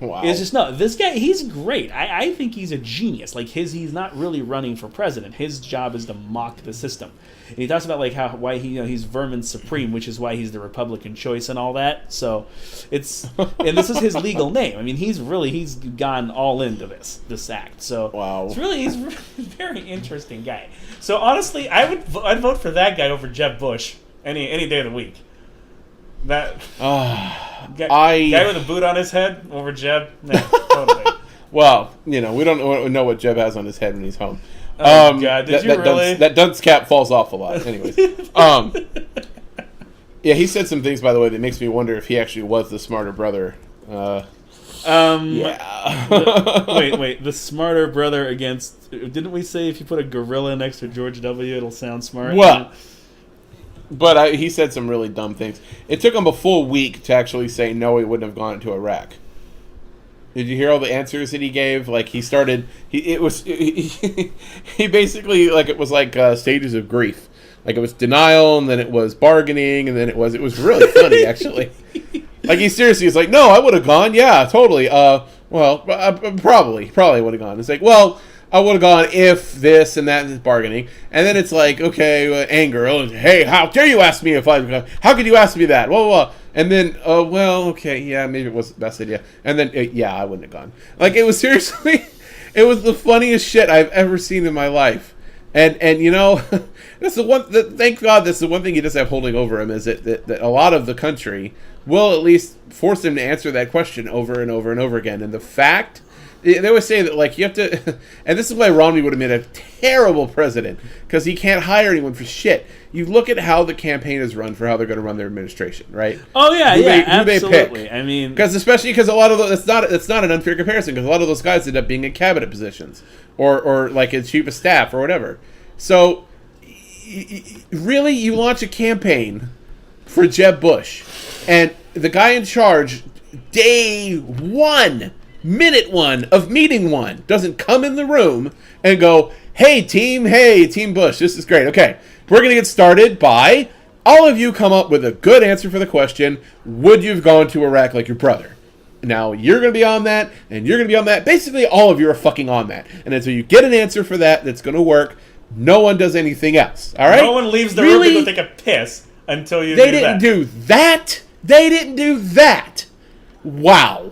Wow. It's just, no, this guy, he's great. I think he's a genius. He's not really running for president. His job is to mock the system. And he talks about why he's Vermin Supreme, which is why he's the Republican choice and all that. So it's, and this is his legal name. I mean, he's gone all into this act. So wow. He's a very interesting guy. So honestly, I'd vote for that guy over Jeb Bush any day of the week. That guy with a boot on his head over Jeb. Nah, totally. Well, we don't know what Jeb has on his head when he's home. Oh God! Did you really? That dunce cap falls off a lot. Anyways, yeah, he said some things, by the way, that makes me wonder if he actually was the smarter brother. Yeah. Wait. The smarter brother against? Didn't we say if you put a gorilla next to George W, it'll sound smart? Well. But he said some really dumb things. It took him a full week to actually say no, he wouldn't have gone to Iraq. Did you hear all the answers that he gave? He basically, it was stages of grief. It was denial, and then it was bargaining, and then it was really funny, actually. He seriously was no, I would have gone. Yeah, totally. Probably would have gone. It's I would have gone if this and that is bargaining. And then it's like, okay, anger. Oh, hey, how dare you ask me how could you ask me that? Whoa. And then, oh, well, okay, yeah, maybe it was the best idea. And then, yeah, I wouldn't have gone. Like, it was seriously, it was the funniest shit I've ever seen in my life. And you know, that's the one, thank God that's the one thing he does have holding over him is that a lot of the country will at least force him to answer that question over and over and over again. And the fact, they always say that, like, you have to, and this is why Romney would have made a terrible president, because he can't hire anyone for shit. You look at how the campaign is run for how they're going to run their administration, right? Oh yeah, who they absolutely. pick. I mean, especially because a lot of those, it's not an unfair comparison, because a lot of those guys end up being in cabinet positions or like in chief of staff or whatever. So, really, you launch a campaign for Jeb Bush, and the guy in charge, day one, minute one of meeting one, doesn't come in the room and go, hey, Team Bush, this is great. Okay, we're going to get started by all of you come up with a good answer for the question, would you have gone to Iraq like your brother? Now, you're going to be on that, and you're going to be on that. Basically, all of you are fucking on that. And until you get an answer for that that's going to work, no one does anything else. All right? No one leaves the room to go take a piss until you do that. They didn't do that. They didn't do that. Wow.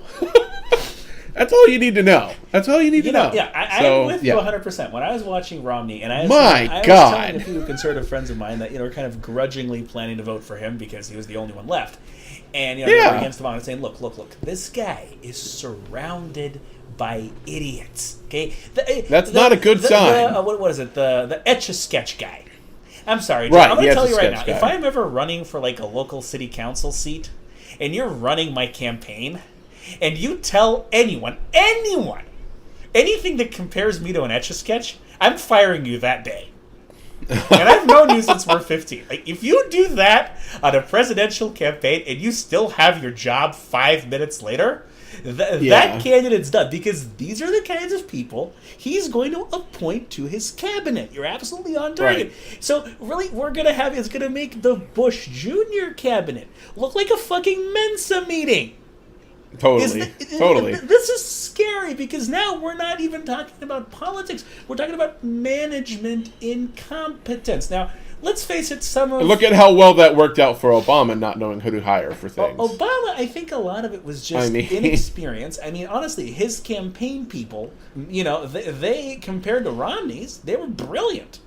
That's all you need to know. That's all you need to know. Yeah, I'm with you 100%. When I was watching Romney, and I was God. telling a few conservative friends of mine that were kind of grudgingly planning to vote for him because he was the only one left, and they were against Obama, saying, "Look, this guy is surrounded by idiots." Okay, that's not a good sign. What is it? The Etch-a-Sketch guy. I'm sorry, right, I'm going to tell you right now. Guy. If I'm ever running for like a local city council seat, and you're running my campaign, and you tell anyone, anything that compares me to an Etch-a-Sketch, I'm firing you that day. And I've known you since we're 15. Like, if you do that on a presidential campaign and you still have your job 5 minutes later, that candidate's done. Because these are the kinds of people he's going to appoint to his cabinet. You're absolutely on target. Right. So, really, it's going to make the Bush Jr. cabinet look like a fucking Mensa meeting. Totally. This is scary because now we're not even talking about politics. We're talking about management incompetence. Now, let's face it, look at how well that worked out for Obama, not knowing who to hire for things. Obama, I think a lot of it was just inexperience. I mean, honestly, his campaign people, they compared to Romney's, they were brilliant.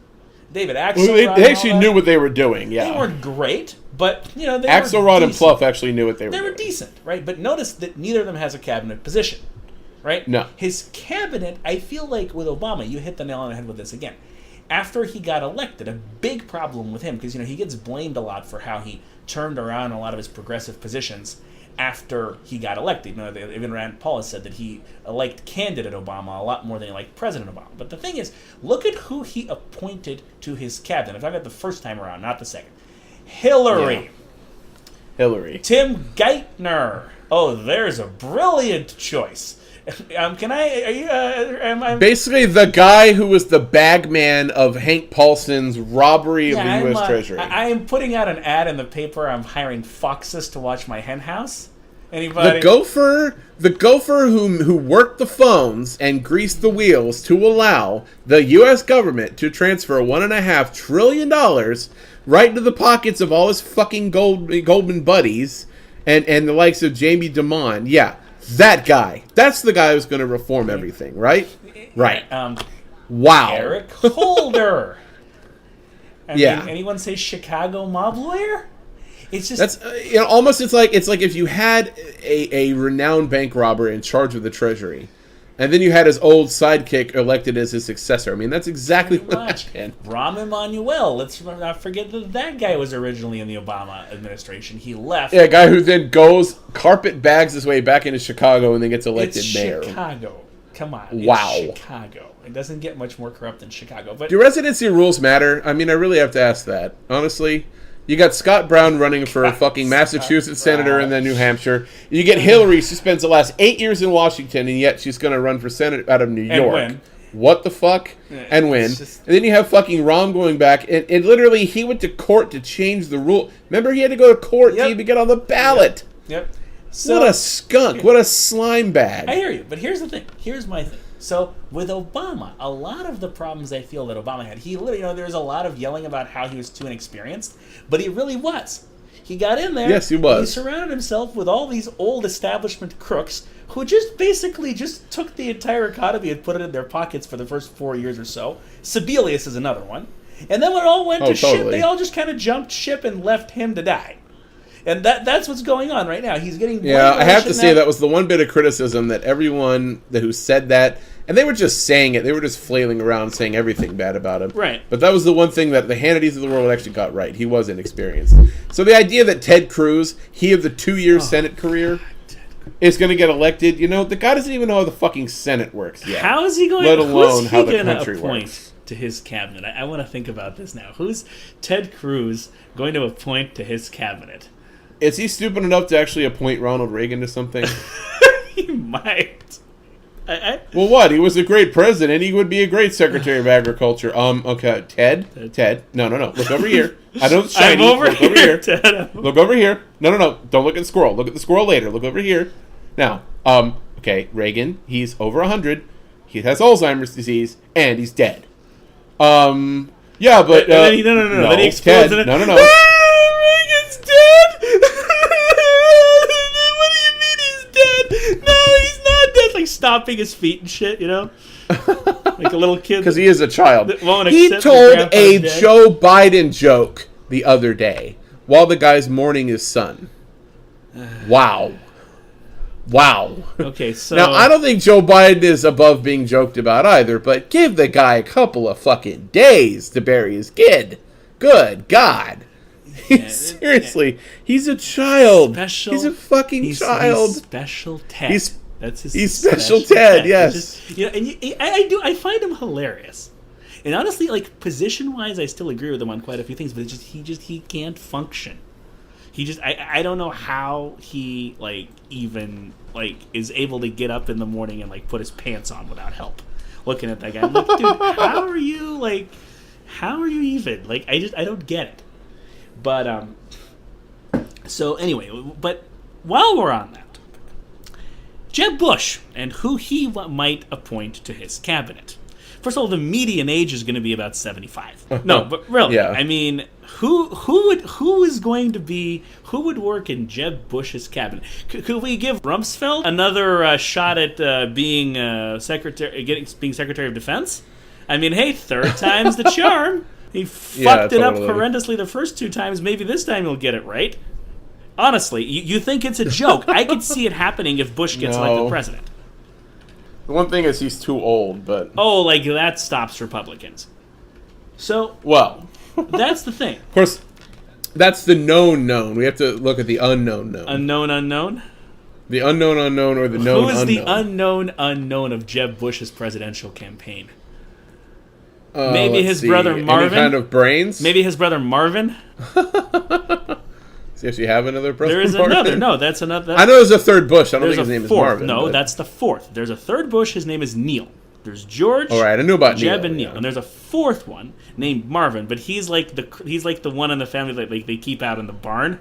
David Axelrod. They actually knew what they were doing, yeah. They weren't great, but, they Axelrod and Pluff actually knew what they were doing. They were decent, right? But notice that neither of them has a cabinet position, right? No. His cabinet, I feel like with Obama, you hit the nail on the head with this again. After he got elected, a big problem with him, because, he gets blamed a lot for how he turned around a lot of his progressive positions after he got elected. Even Rand Paul has said that he liked candidate Obama a lot more than he liked President Obama. But the thing is, look at who he appointed to his cabinet. I'm talking about the first time around, not the second. Hillary. Tim Geithner. Oh, there's a brilliant choice. Basically the guy who was the bagman of Hank Paulson's robbery of the U.S. Treasury. I am putting out an ad in the paper. I'm hiring foxes to watch my hen house. Anybody? The gopher who worked the phones and greased the wheels to allow the U.S. government to transfer $1.5 trillion right into the pockets of all his fucking Goldman buddies and the likes of Jamie Dimon. Yeah. That guy. That's the guy who's going to reform everything, right? Right. Wow. Eric Holder. Anyone say Chicago mob lawyer? It's just that's almost. It's like if you had a renowned bank robber in charge of the Treasury, and then you had his old sidekick elected as his successor. I mean, that's exactly what happened. Rahm Emanuel. Let's not forget that guy was originally in the Obama administration. He left. Yeah, a guy who then carpet bags his way back into Chicago and then gets elected mayor. Chicago. Come on. Wow. It's Chicago. It doesn't get much more corrupt than Chicago. But do residency rules matter? I mean, I really have to ask that. Honestly. You got Scott Brown running for a fucking Massachusetts senator and then New Hampshire. You get Hillary. She spends the last 8 years in Washington, and yet she's going to run for Senate out of New York. And win. What the fuck? And win. And then you have fucking Rahm going back. And literally, he went to court to change the rule. Remember, he had to go to court to even get on the ballot. Yep. So, what a skunk. What a slime bag. I hear you. But here's the thing. Here's my thing. So with Obama, a lot of the problems I feel that Obama had, he literally, there's a lot of yelling about how he was too inexperienced, but he really was. He got in there. Yes, he was. He surrounded himself with all these old establishment crooks who just basically just took the entire economy and put it in their pockets for the first 4 years or so. Sebelius is another one. And then when it all went to shit, they all just kind of jumped ship and left him to die. And that's what's going on right now. He's getting... Yeah, I have to say that was the one bit of criticism that everyone who said that, and they were just saying it, they were just flailing around saying everything bad about him. Right. But that was the one thing that the Hannitys of the world actually got right. He was inexperienced. So the idea that Ted Cruz, he of the 2-year Senate career, is going to get elected, the guy doesn't even know how the fucking Senate works yet. How is he going... Let alone how the country appoint works. To his cabinet? I want to think about this now. Who's Ted Cruz going to appoint to his cabinet? Is he stupid enough to actually appoint Ronald Reagan to something? He might. Well, what? He was a great president. He would be a great Secretary of Agriculture. Okay, Ted. No. Look over here. I know it's shiny. Look over here. Ted. Look over here. No. Don't look at the squirrel. Look at the squirrel later. Look over here. Now, okay, Reagan. He's over 100. He has Alzheimer's disease, and he's dead. Yeah, but no. Then he explodes Ted, in it. No. Reagan's dead. What do you mean he's dead? No, he's not dead. Like stomping his feet and shit, like a little kid. Because he is a child. He told a Joe Biden joke the other day while the guy's mourning his son. Wow. Okay, so... Now, I don't think Joe Biden is above being joked about either, but give the guy a couple of fucking days to bury his kid. Good God. Seriously, he's a child. He's a fucking child. He's Special Ted. That's his. He's Special Ted. Yes. I find him hilarious. And honestly, like position-wise, I still agree with him on quite a few things. But he can't function. I don't know how he even is able to get up in the morning and put his pants on without help. Looking at that guy, I'm like, dude, how are you even? I don't get it. But so anyway, but while we're on that topic, Jeb Bush and who he might appoint to his cabinet. First of all, the median age is going to be about 75. No, but really, yeah. I mean, who would work in Jeb Bush's cabinet? Could we give Rumsfeld another shot at being Secretary of Defense? I mean, hey, third time's the charm. He fucked it up horrendously the first 2 times. Maybe this time he'll get it right. Honestly, you think it's a joke? I could see it happening if Bush gets elected president. The one thing is he's too old, but... Oh, that stops Republicans. So... Well... that's the thing. Of course, that's the known. We have to look at the unknown. Unknown? The unknown or the known unknown? Who is the unknown of Jeb Bush's presidential campaign? Maybe his brother Marvin? Any kind of brains? Maybe his brother Marvin? Does he have another brother? There is Marvin? another. No, that's another. I know there's a third Bush. I don't think his name is Marvin. No, that's the fourth. There's a third Bush. His name is Neil. There's George. All right, I knew about Jeb Neil, and Neil, yeah. And there's a fourth one named Marvin, but he's like the one in the family that they keep out in the barn.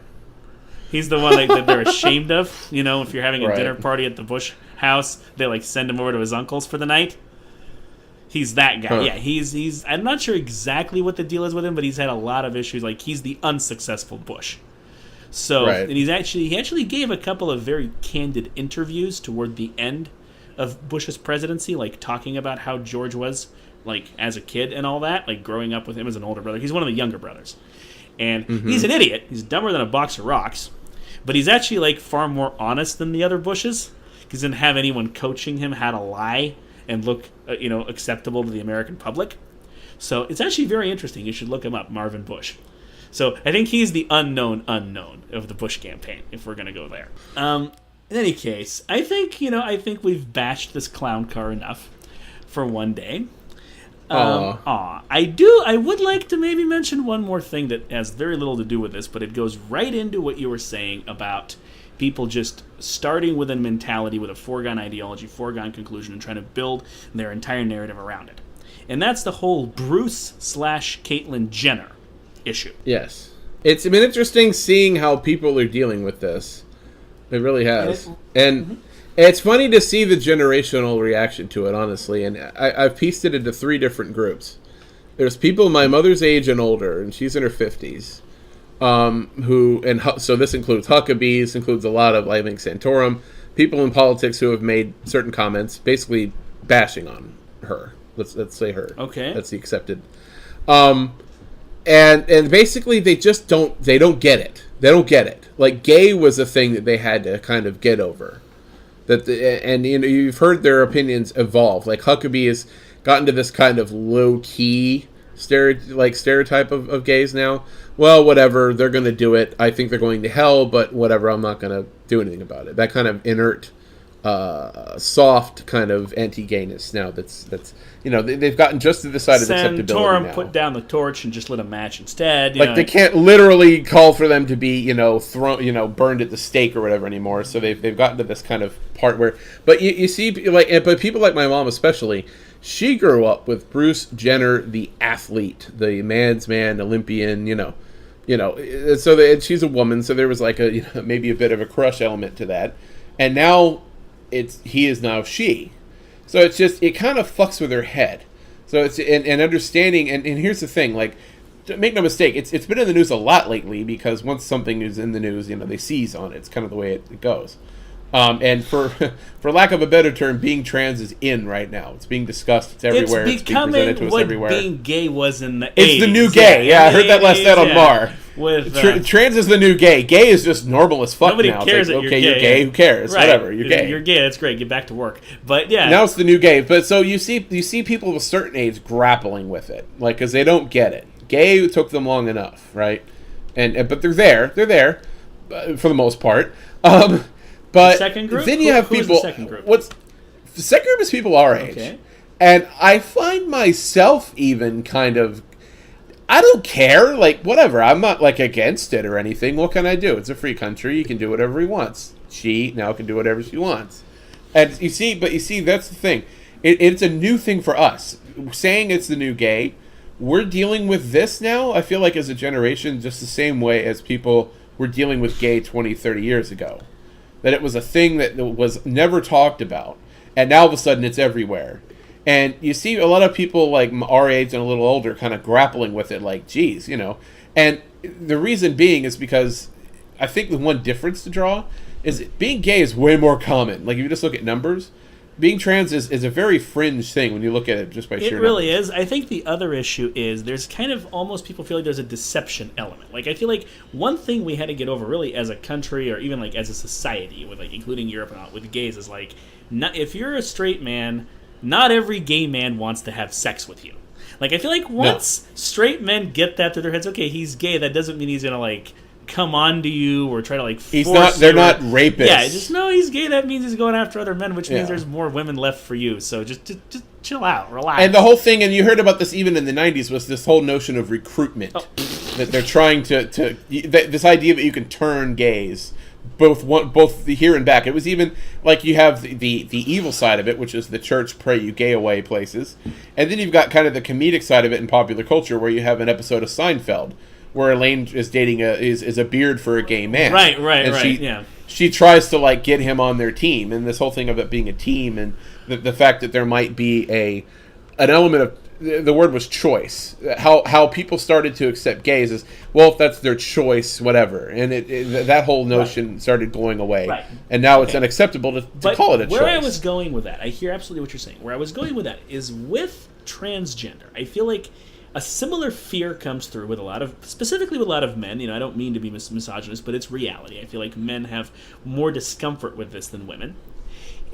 He's the one that they're ashamed of. If you're having a dinner party at the Bush house, they send him over to his uncle's for the night. He's that guy. Huh. Yeah, he's. I'm not sure exactly what the deal is with him, but he's had a lot of issues. He's the unsuccessful Bush. So, right. And he actually gave a couple of very candid interviews toward the end of Bush's presidency, talking about how George was, as a kid and all that, growing up with him as an older brother. He's one of the younger brothers. And he's an idiot. He's dumber than a box of rocks. But he's actually, far more honest than the other Bushes. He doesn't have anyone coaching him how to lie and look, acceptable to the American public. So it's actually very interesting. You should look him up, Marvin Bush. So I think he's the unknown of the Bush campaign, if we're going to go there. In any case, I think we've bashed this clown car enough for one day. I would like to maybe mention one more thing that has very little to do with this, but it goes right into what you were saying about people just starting with a mentality with a foregone ideology, foregone conclusion, and trying to build their entire narrative around it. And that's the whole Bruce/Caitlyn Jenner issue. Yes. It's been interesting seeing how people are dealing with this. It really has. And It's funny to see the generational reaction to it, honestly, and I've pieced it into 3 different groups. There's people my mother's age and older, and she's in her 50s, so this includes Huckabees, includes a lot of, I think, Santorum, people in politics who have made certain comments, basically bashing on her. Let's say her. Okay. That's the accepted. And basically they just don't get it. They don't get it. Like, gay was a thing that they had to kind of get over. And you've heard their opinions evolve. Like, Huckabee has gotten to this kind of low-key stereotype of gays now. Well, whatever, they're going to do it. I think they're going to hell, but whatever, I'm not going to do anything about it. That kind of inert, soft kind of anti-gayness now. That's they've gotten just to the side of acceptability Santorum now. put down the torch and just lit a match instead. They can't literally call for them to be, thrown, burned at the stake or whatever anymore. So they've gotten to this kind of part where, but you see, but people like my mom especially, she grew up with Bruce Jenner, the athlete, the man's man, Olympian, so she's a woman, so there was like maybe a bit of a crush element to that, and now he is now she. So it's just, it kind of fucks with her head. So it's and understanding, and here's the thing, like, make no mistake, it's been in the news a lot lately, because once something is in the news, they seize on it. It's kind of the way it goes. And for lack of a better term, being trans is in right now. It's being discussed. It's everywhere. It's being presented to us everywhere. Being gay was in the 80s. It's the new gay. Yeah, I heard that last night on Mar. Trans is the new gay. Gay is just normal as fuck now. Nobody cares that you're gay. Who cares? Right. Whatever. You're gay. You're gay. That's great. Get back to work. But yeah. Now it's the new gay. But so you see people of a certain age grappling with it, like, because they don't get it. Gay took them long enough, right? But they're there. They're there for the most part. But second group? Then you have Who's people. The second group? The second group is people our age, okay. And I find myself even kind of, I don't care, like, whatever. I'm not like against it or anything. What can I do? It's a free country. You can do whatever he wants. She now can do whatever she wants. And you see, that's the thing. It's a new thing for us. Saying it's the new gay, we're dealing with this now. I feel like as a generation, just the same way as people were dealing with gay 20, 30 years ago. That it was a thing that was never talked about, and now all of a sudden it's everywhere. And you see a lot of people like our age and a little older kind of grappling with it, like, geez, And the reason being is because I think the one difference to draw is being gay is way more common. Like, if you just look at numbers, being trans is a very fringe thing when you look at it just by sheer numbers. It really is. I think the other issue is there's kind of almost people feel like there's a deception element. Like, I feel like one thing we had to get over really as a country or even like as a society, with like including Europe and all, with gays, is like, if you're a straight man, not every gay man wants to have sex with you. Like, I feel like once straight men get that through their heads, okay, he's gay, that doesn't mean he's gonna like come on to you or try to like force they're not rapists. Yeah, just no, he's gay, that means he's going after other men, which means Yeah. there's more women left for you. So just chill out, relax. And the whole thing, and you heard about this even in the 90s, was this whole notion of recruitment. That they're trying to this idea that you can turn gays both the here and back. It was even like you have the evil side of it, which is the church pray you gay away places. And then you've got kind of the comedic side of it in popular culture, where you have an episode of Seinfeld where Elaine is dating is a beard for a gay man. Right. And she tries to like get him on their team, and this whole thing of it being a team, and the fact that there might be an element of, the word was choice. How people started to accept gays is, well, if that's their choice, whatever. And that whole notion started going away. Right. And now it's unacceptable to call it a choice. Where I was going with that, I hear absolutely what you're saying. Where I was going with that is with transgender. I feel like a similar fear comes through specifically with a lot of men. I don't mean to be misogynist, but it's reality. I feel like men have more discomfort with this than women.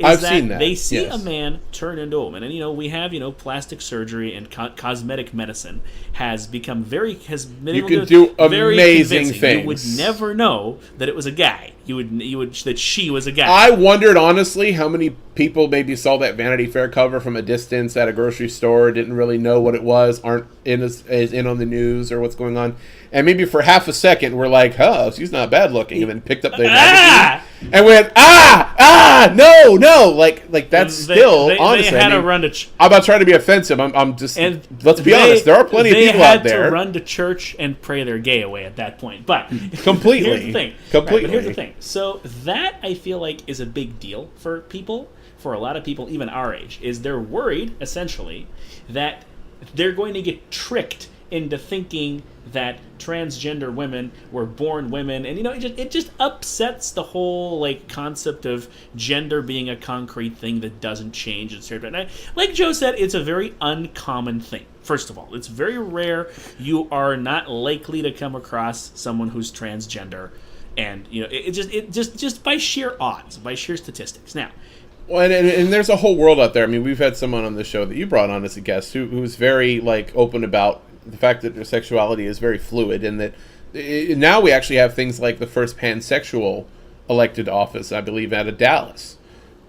I've seen that. They see a man turn into a woman, and we have plastic surgery and cosmetic medicine has been able to do very amazing convincing. things. You would never know that it was a guy. You would that she was a guy. I wondered honestly how many people maybe saw that Vanity Fair cover from a distance at a grocery store, didn't really know what it was, aren't as in on the news or what's going on, and maybe for half a second we're like, "Oh, she's not bad looking," and then picked up the magazine. and went, no, like that's still honestly. They had to run to. I'm not trying to be offensive. I'm just. And let's be honest. There are plenty of people out there. They had to run to church and pray their gay away at that point. But completely, here's the thing. Completely. Right, but here's the thing. So that I feel like is a big deal for people. For a lot of people, even our age, is they're worried essentially that they're going to get tricked into thinking that transgender women were born women, and it just upsets the whole like concept of gender being a concrete thing that doesn't change, etc. Like Joe said, it's a very uncommon thing. First of all, it's very rare. You are not likely to come across someone who's transgender, and it just by sheer odds, by sheer statistics. Now, well, and there's a whole world out there. I mean, we've had someone on the show that you brought on as a guest who's very like open about the fact that their sexuality is very fluid, and that now we actually have things like the first pansexual elected office, I believe, out of Dallas.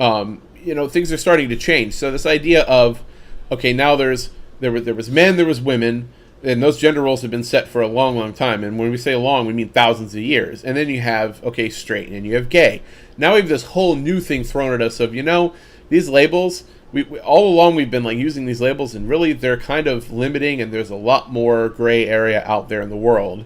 Things are starting to change. So this idea of, okay, now there was men, there was women, and those gender roles have been set for a long, long time. And when we say long, we mean thousands of years. And then you have, okay, straight, and you have gay. Now we have this whole new thing thrown at us of, these labels. We all along we've been like using these labels, and really they're kind of limiting, and there's a lot more gray area out there in the world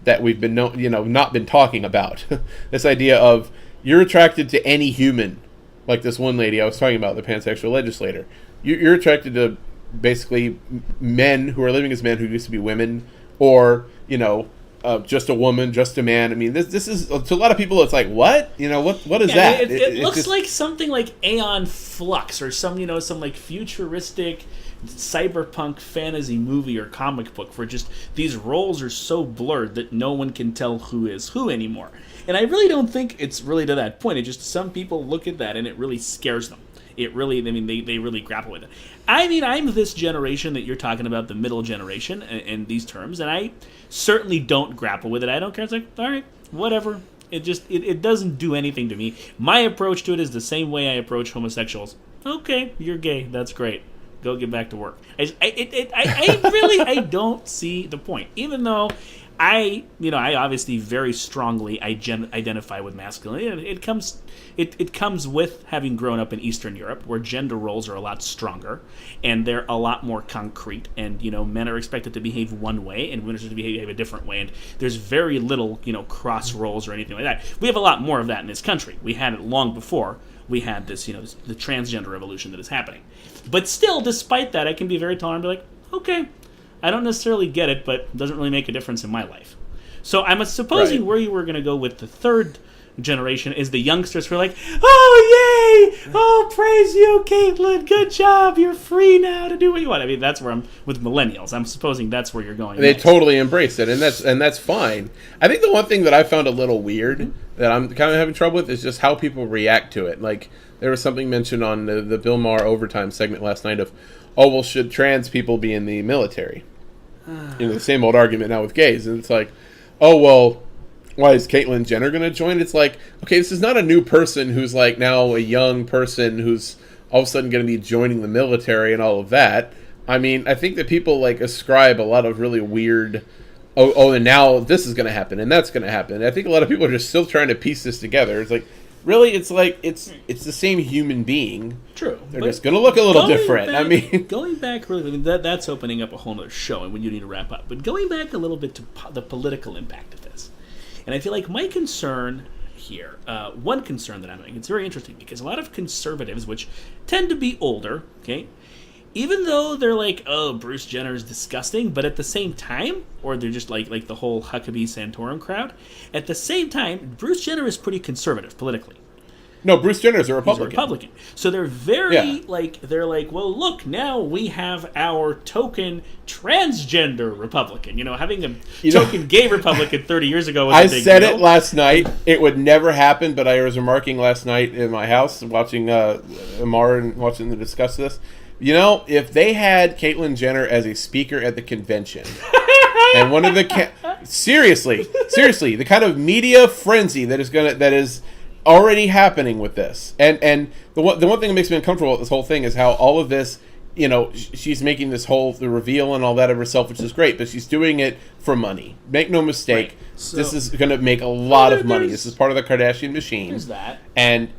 that we've been not been talking about. This idea of you're attracted to any human, like this one lady I was talking about, the pansexual legislator. You're attracted to basically men who are living as men who used to be women, or just a woman, just a man. I mean, this is to a lot of people. It's like, what? What is that? It looks just like something like Aeon Flux or some like futuristic cyberpunk fantasy movie or comic book where just these roles are so blurred that no one can tell who is who anymore. And I really don't think it's really to that point. It just some people look at that and it really scares them. They really grapple with it. I mean, I'm this generation that you're talking about, the middle generation, in these terms, and I certainly don't grapple with it. I don't care. It's like, all right, whatever. It doesn't do anything to me. My approach to it is the same way I approach homosexuals. Okay, you're gay. That's great. Go get back to work. I don't see the point, even though I obviously very strongly identify with masculinity. It comes with having grown up in Eastern Europe, where gender roles are a lot stronger and they're a lot more concrete. And men are expected to behave one way, and women are supposed to behave a different way. And there's very little cross roles or anything like that. We have a lot more of that in this country. We had it long before we had this the transgender revolution that is happening. But still, despite that, I can be very tolerant and be like, okay, I don't necessarily get it, but it doesn't really make a difference in my life. So I'm supposing where you were going to go with the third generation is the youngsters who are like, oh, yay! Oh, praise you, Caitlyn. Good job. You're free now to do what you want. I mean, that's where I'm with millennials. I'm supposing that's where you're going. They next. Totally embrace it, and that's fine. I think the one thing that I found a little weird that I'm kind of having trouble with is just how people react to it. Like, there was something mentioned on the Bill Maher Overtime segment last night of, oh, well, should trans people be in the military? The same old argument now with gays. And it's like, oh, well, why is Caitlyn Jenner going to join? It's like, okay, this is not a new person who's like now a young person who's all of a sudden going to be joining the military and all of that. I mean, I think that people like ascribe a lot of really weird, and now this is going to happen and that's going to happen. I think a lot of people are just still trying to piece this together. It's like, really, it's like it's the same human being. True. They're just going to look a little different. Back, I mean, going back really, I mean, that's opening up a whole other show, and when you need to wrap up. But going back a little bit to the political impact of this, and I feel like my concern here, one concern that I'm having, it's very interesting because a lot of conservatives, which tend to be older, okay, even though they're like, oh, Bruce Jenner is disgusting, but at the same time, or they're just like the whole Huckabee Santorum crowd, at the same time, Bruce Jenner is pretty conservative politically. No, Bruce Jenner's a Republican. He's a Republican. So they're very, they're like, well, look, now we have our token transgender Republican. Having a token gay Republican 30 years ago was a big deal. I said it last night. It would never happen, but I was remarking last night in my house, watching Amar and watching them discuss this. If they had Caitlyn Jenner as a speaker at the convention, and one of the... seriously, the kind of media frenzy that is already happening with this, and the one thing that makes me uncomfortable with this whole thing is how all of this she's making the reveal and all that of herself, which is great, but she's doing it for money. Make no mistake, Right. So, this is going to make a lot of money. This is part of the Kardashian machine. There's that. And,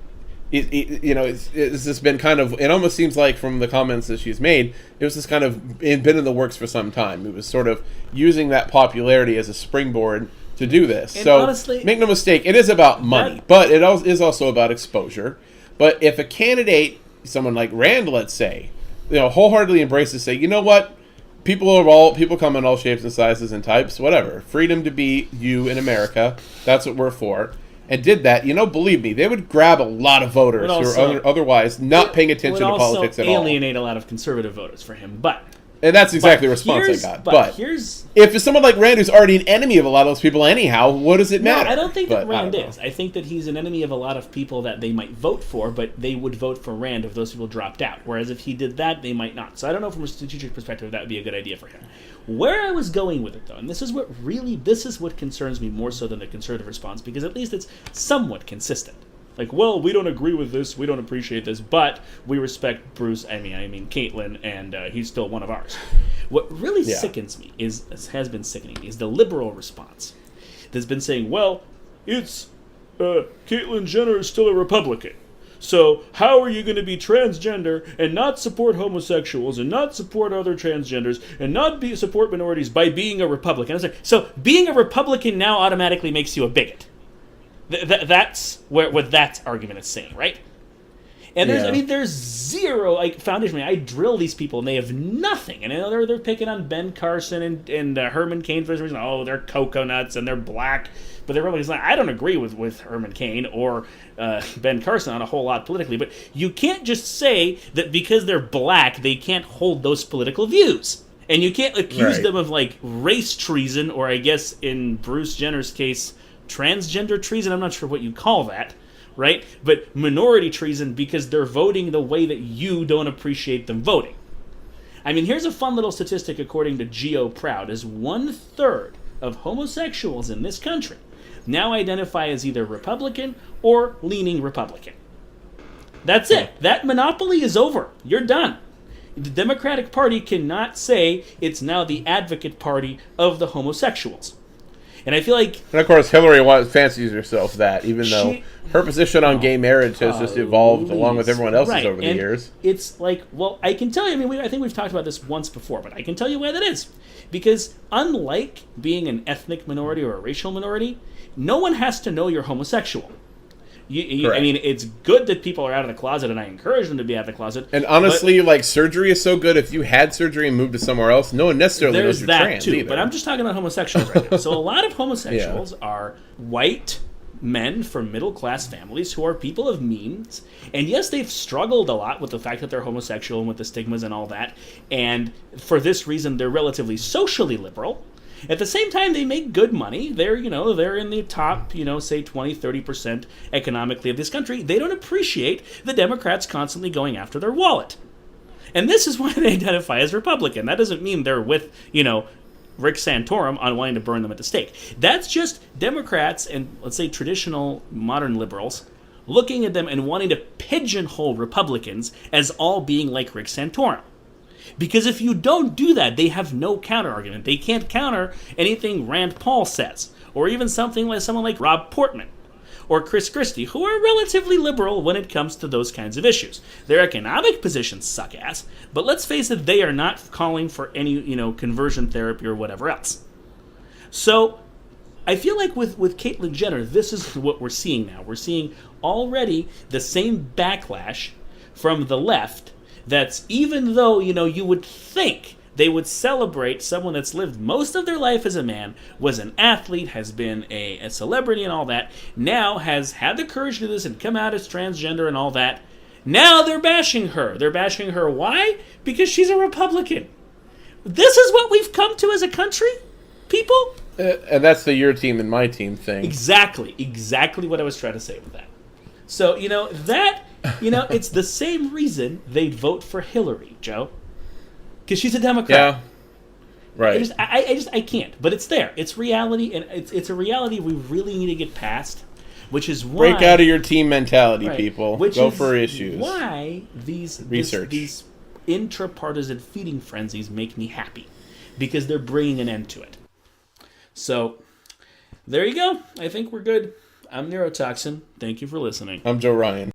it's just been kind of, it almost seems like from the comments that she's made, it was just kind of been in the works for some time. It was sort of using that popularity as a springboard to do this. And so, honestly, make no mistake, it is about money, but it is also about exposure. But if a candidate, someone like Rand, let's say, wholeheartedly embraces, say, you know what, people come in all shapes and sizes and types, whatever. Freedom to be you in America. That's what we're for. And did that, believe me, they would grab a lot of voters who are otherwise not paying attention to politics at all. Would also alienate a lot of conservative voters for him, and that's exactly the response I got. But if it's someone like Rand who's already an enemy of a lot of those people anyhow, what does it matter? No, I don't think that Rand is. I think that he's an enemy of a lot of people that they might vote for, but they would vote for Rand if those people dropped out. Whereas if he did that, they might not. So I don't know from a strategic perspective that would be a good idea for him. Where I was going with it, though, and this is what concerns me more so than the conservative response, because at least it's somewhat consistent. Like, well, we don't agree with this, we don't appreciate this, but we respect Bruce, Caitlyn, and he's still one of ours. What really sickens me has been sickening me is the liberal response. That's been saying, well, it's Caitlyn Jenner is still a Republican. So how are you going to be transgender and not support homosexuals and not support other transgenders and not support minorities by being a Republican? I was like, so being a Republican now automatically makes you a bigot. That's what that argument is saying, right? And there's zero foundation. I drill these people and they have nothing. And they're picking on Ben Carson and Herman Cain for this reason. Oh, they're coconuts and they're black. But they're probably like, I don't agree with Herman Cain or Ben Carson on a whole lot politically. But you can't just say that because they're black, they can't hold those political views. And you can't accuse them of race treason, or I guess in Bruce Jenner's case, transgender treason. I'm not sure what you call that, right? But minority treason because they're voting the way that you don't appreciate them voting. Here's a fun little statistic according to Geo Proud, is 1/3 of homosexuals in this country now identify as either Republican or leaning Republican. That's it. That monopoly is over. You're done. The Democratic Party cannot say it's now the advocate party of the homosexuals. And I feel like... And of course, Hillary fancies herself that, even though her position on gay marriage has just evolved along with everyone else's over the years. It's like, well, I can tell you, I think we've talked about this once before, but I can tell you why that is. Because unlike being an ethnic minority or a racial minority, no one has to know you're homosexual. It's good that people are out of the closet, and I encourage them to be out of the closet. And honestly, surgery is so good. If you had surgery and moved to somewhere else, no one necessarily knows you're trans too, either. But I'm just talking about homosexuals right now. So a lot of homosexuals are white men from middle-class families who are people of means. And yes, they've struggled a lot with the fact that they're homosexual and with the stigmas and all that. And for this reason, they're relatively socially liberal. At the same time, they make good money. They're in the top, say 20, 30% economically of this country. They don't appreciate the Democrats constantly going after their wallet. And this is why they identify as Republican. That doesn't mean they're with, Rick Santorum on wanting to burn them at the stake. That's just Democrats and, let's say, traditional modern liberals looking at them and wanting to pigeonhole Republicans as all being like Rick Santorum. Because if you don't do that, they have no counter-argument. They can't counter anything Rand Paul says, or even someone like Rob Portman or Chris Christie, who are relatively liberal when it comes to those kinds of issues. Their economic positions suck ass, but let's face it, they are not calling for any, conversion therapy or whatever else. So I feel like with Caitlyn Jenner, this is what we're seeing now. We're seeing already the same backlash from the left. That's even though, you would think they would celebrate someone that's lived most of their life as a man, was an athlete, has been a celebrity and all that, now has had the courage to do this and come out as transgender and all that. Now they're bashing her. They're bashing her. Why? Because she's a Republican. This is what we've come to as a country, people? And that's the your team and my team thing. Exactly what I was trying to say with that. So, it's the same reason they'd vote for Hillary, Joe. Because she's a Democrat. Yeah. Right. I can't. But it's there. It's reality, and it's a reality we really need to get past, which is why... Break out of your team mentality, people. Go for issues. Why these... Research. These intrapartisan feeding frenzies make me happy because they're bringing an end to it. So, there you go. I think we're good. I'm Neurotoxin. Thank you for listening. I'm Joe Ryan.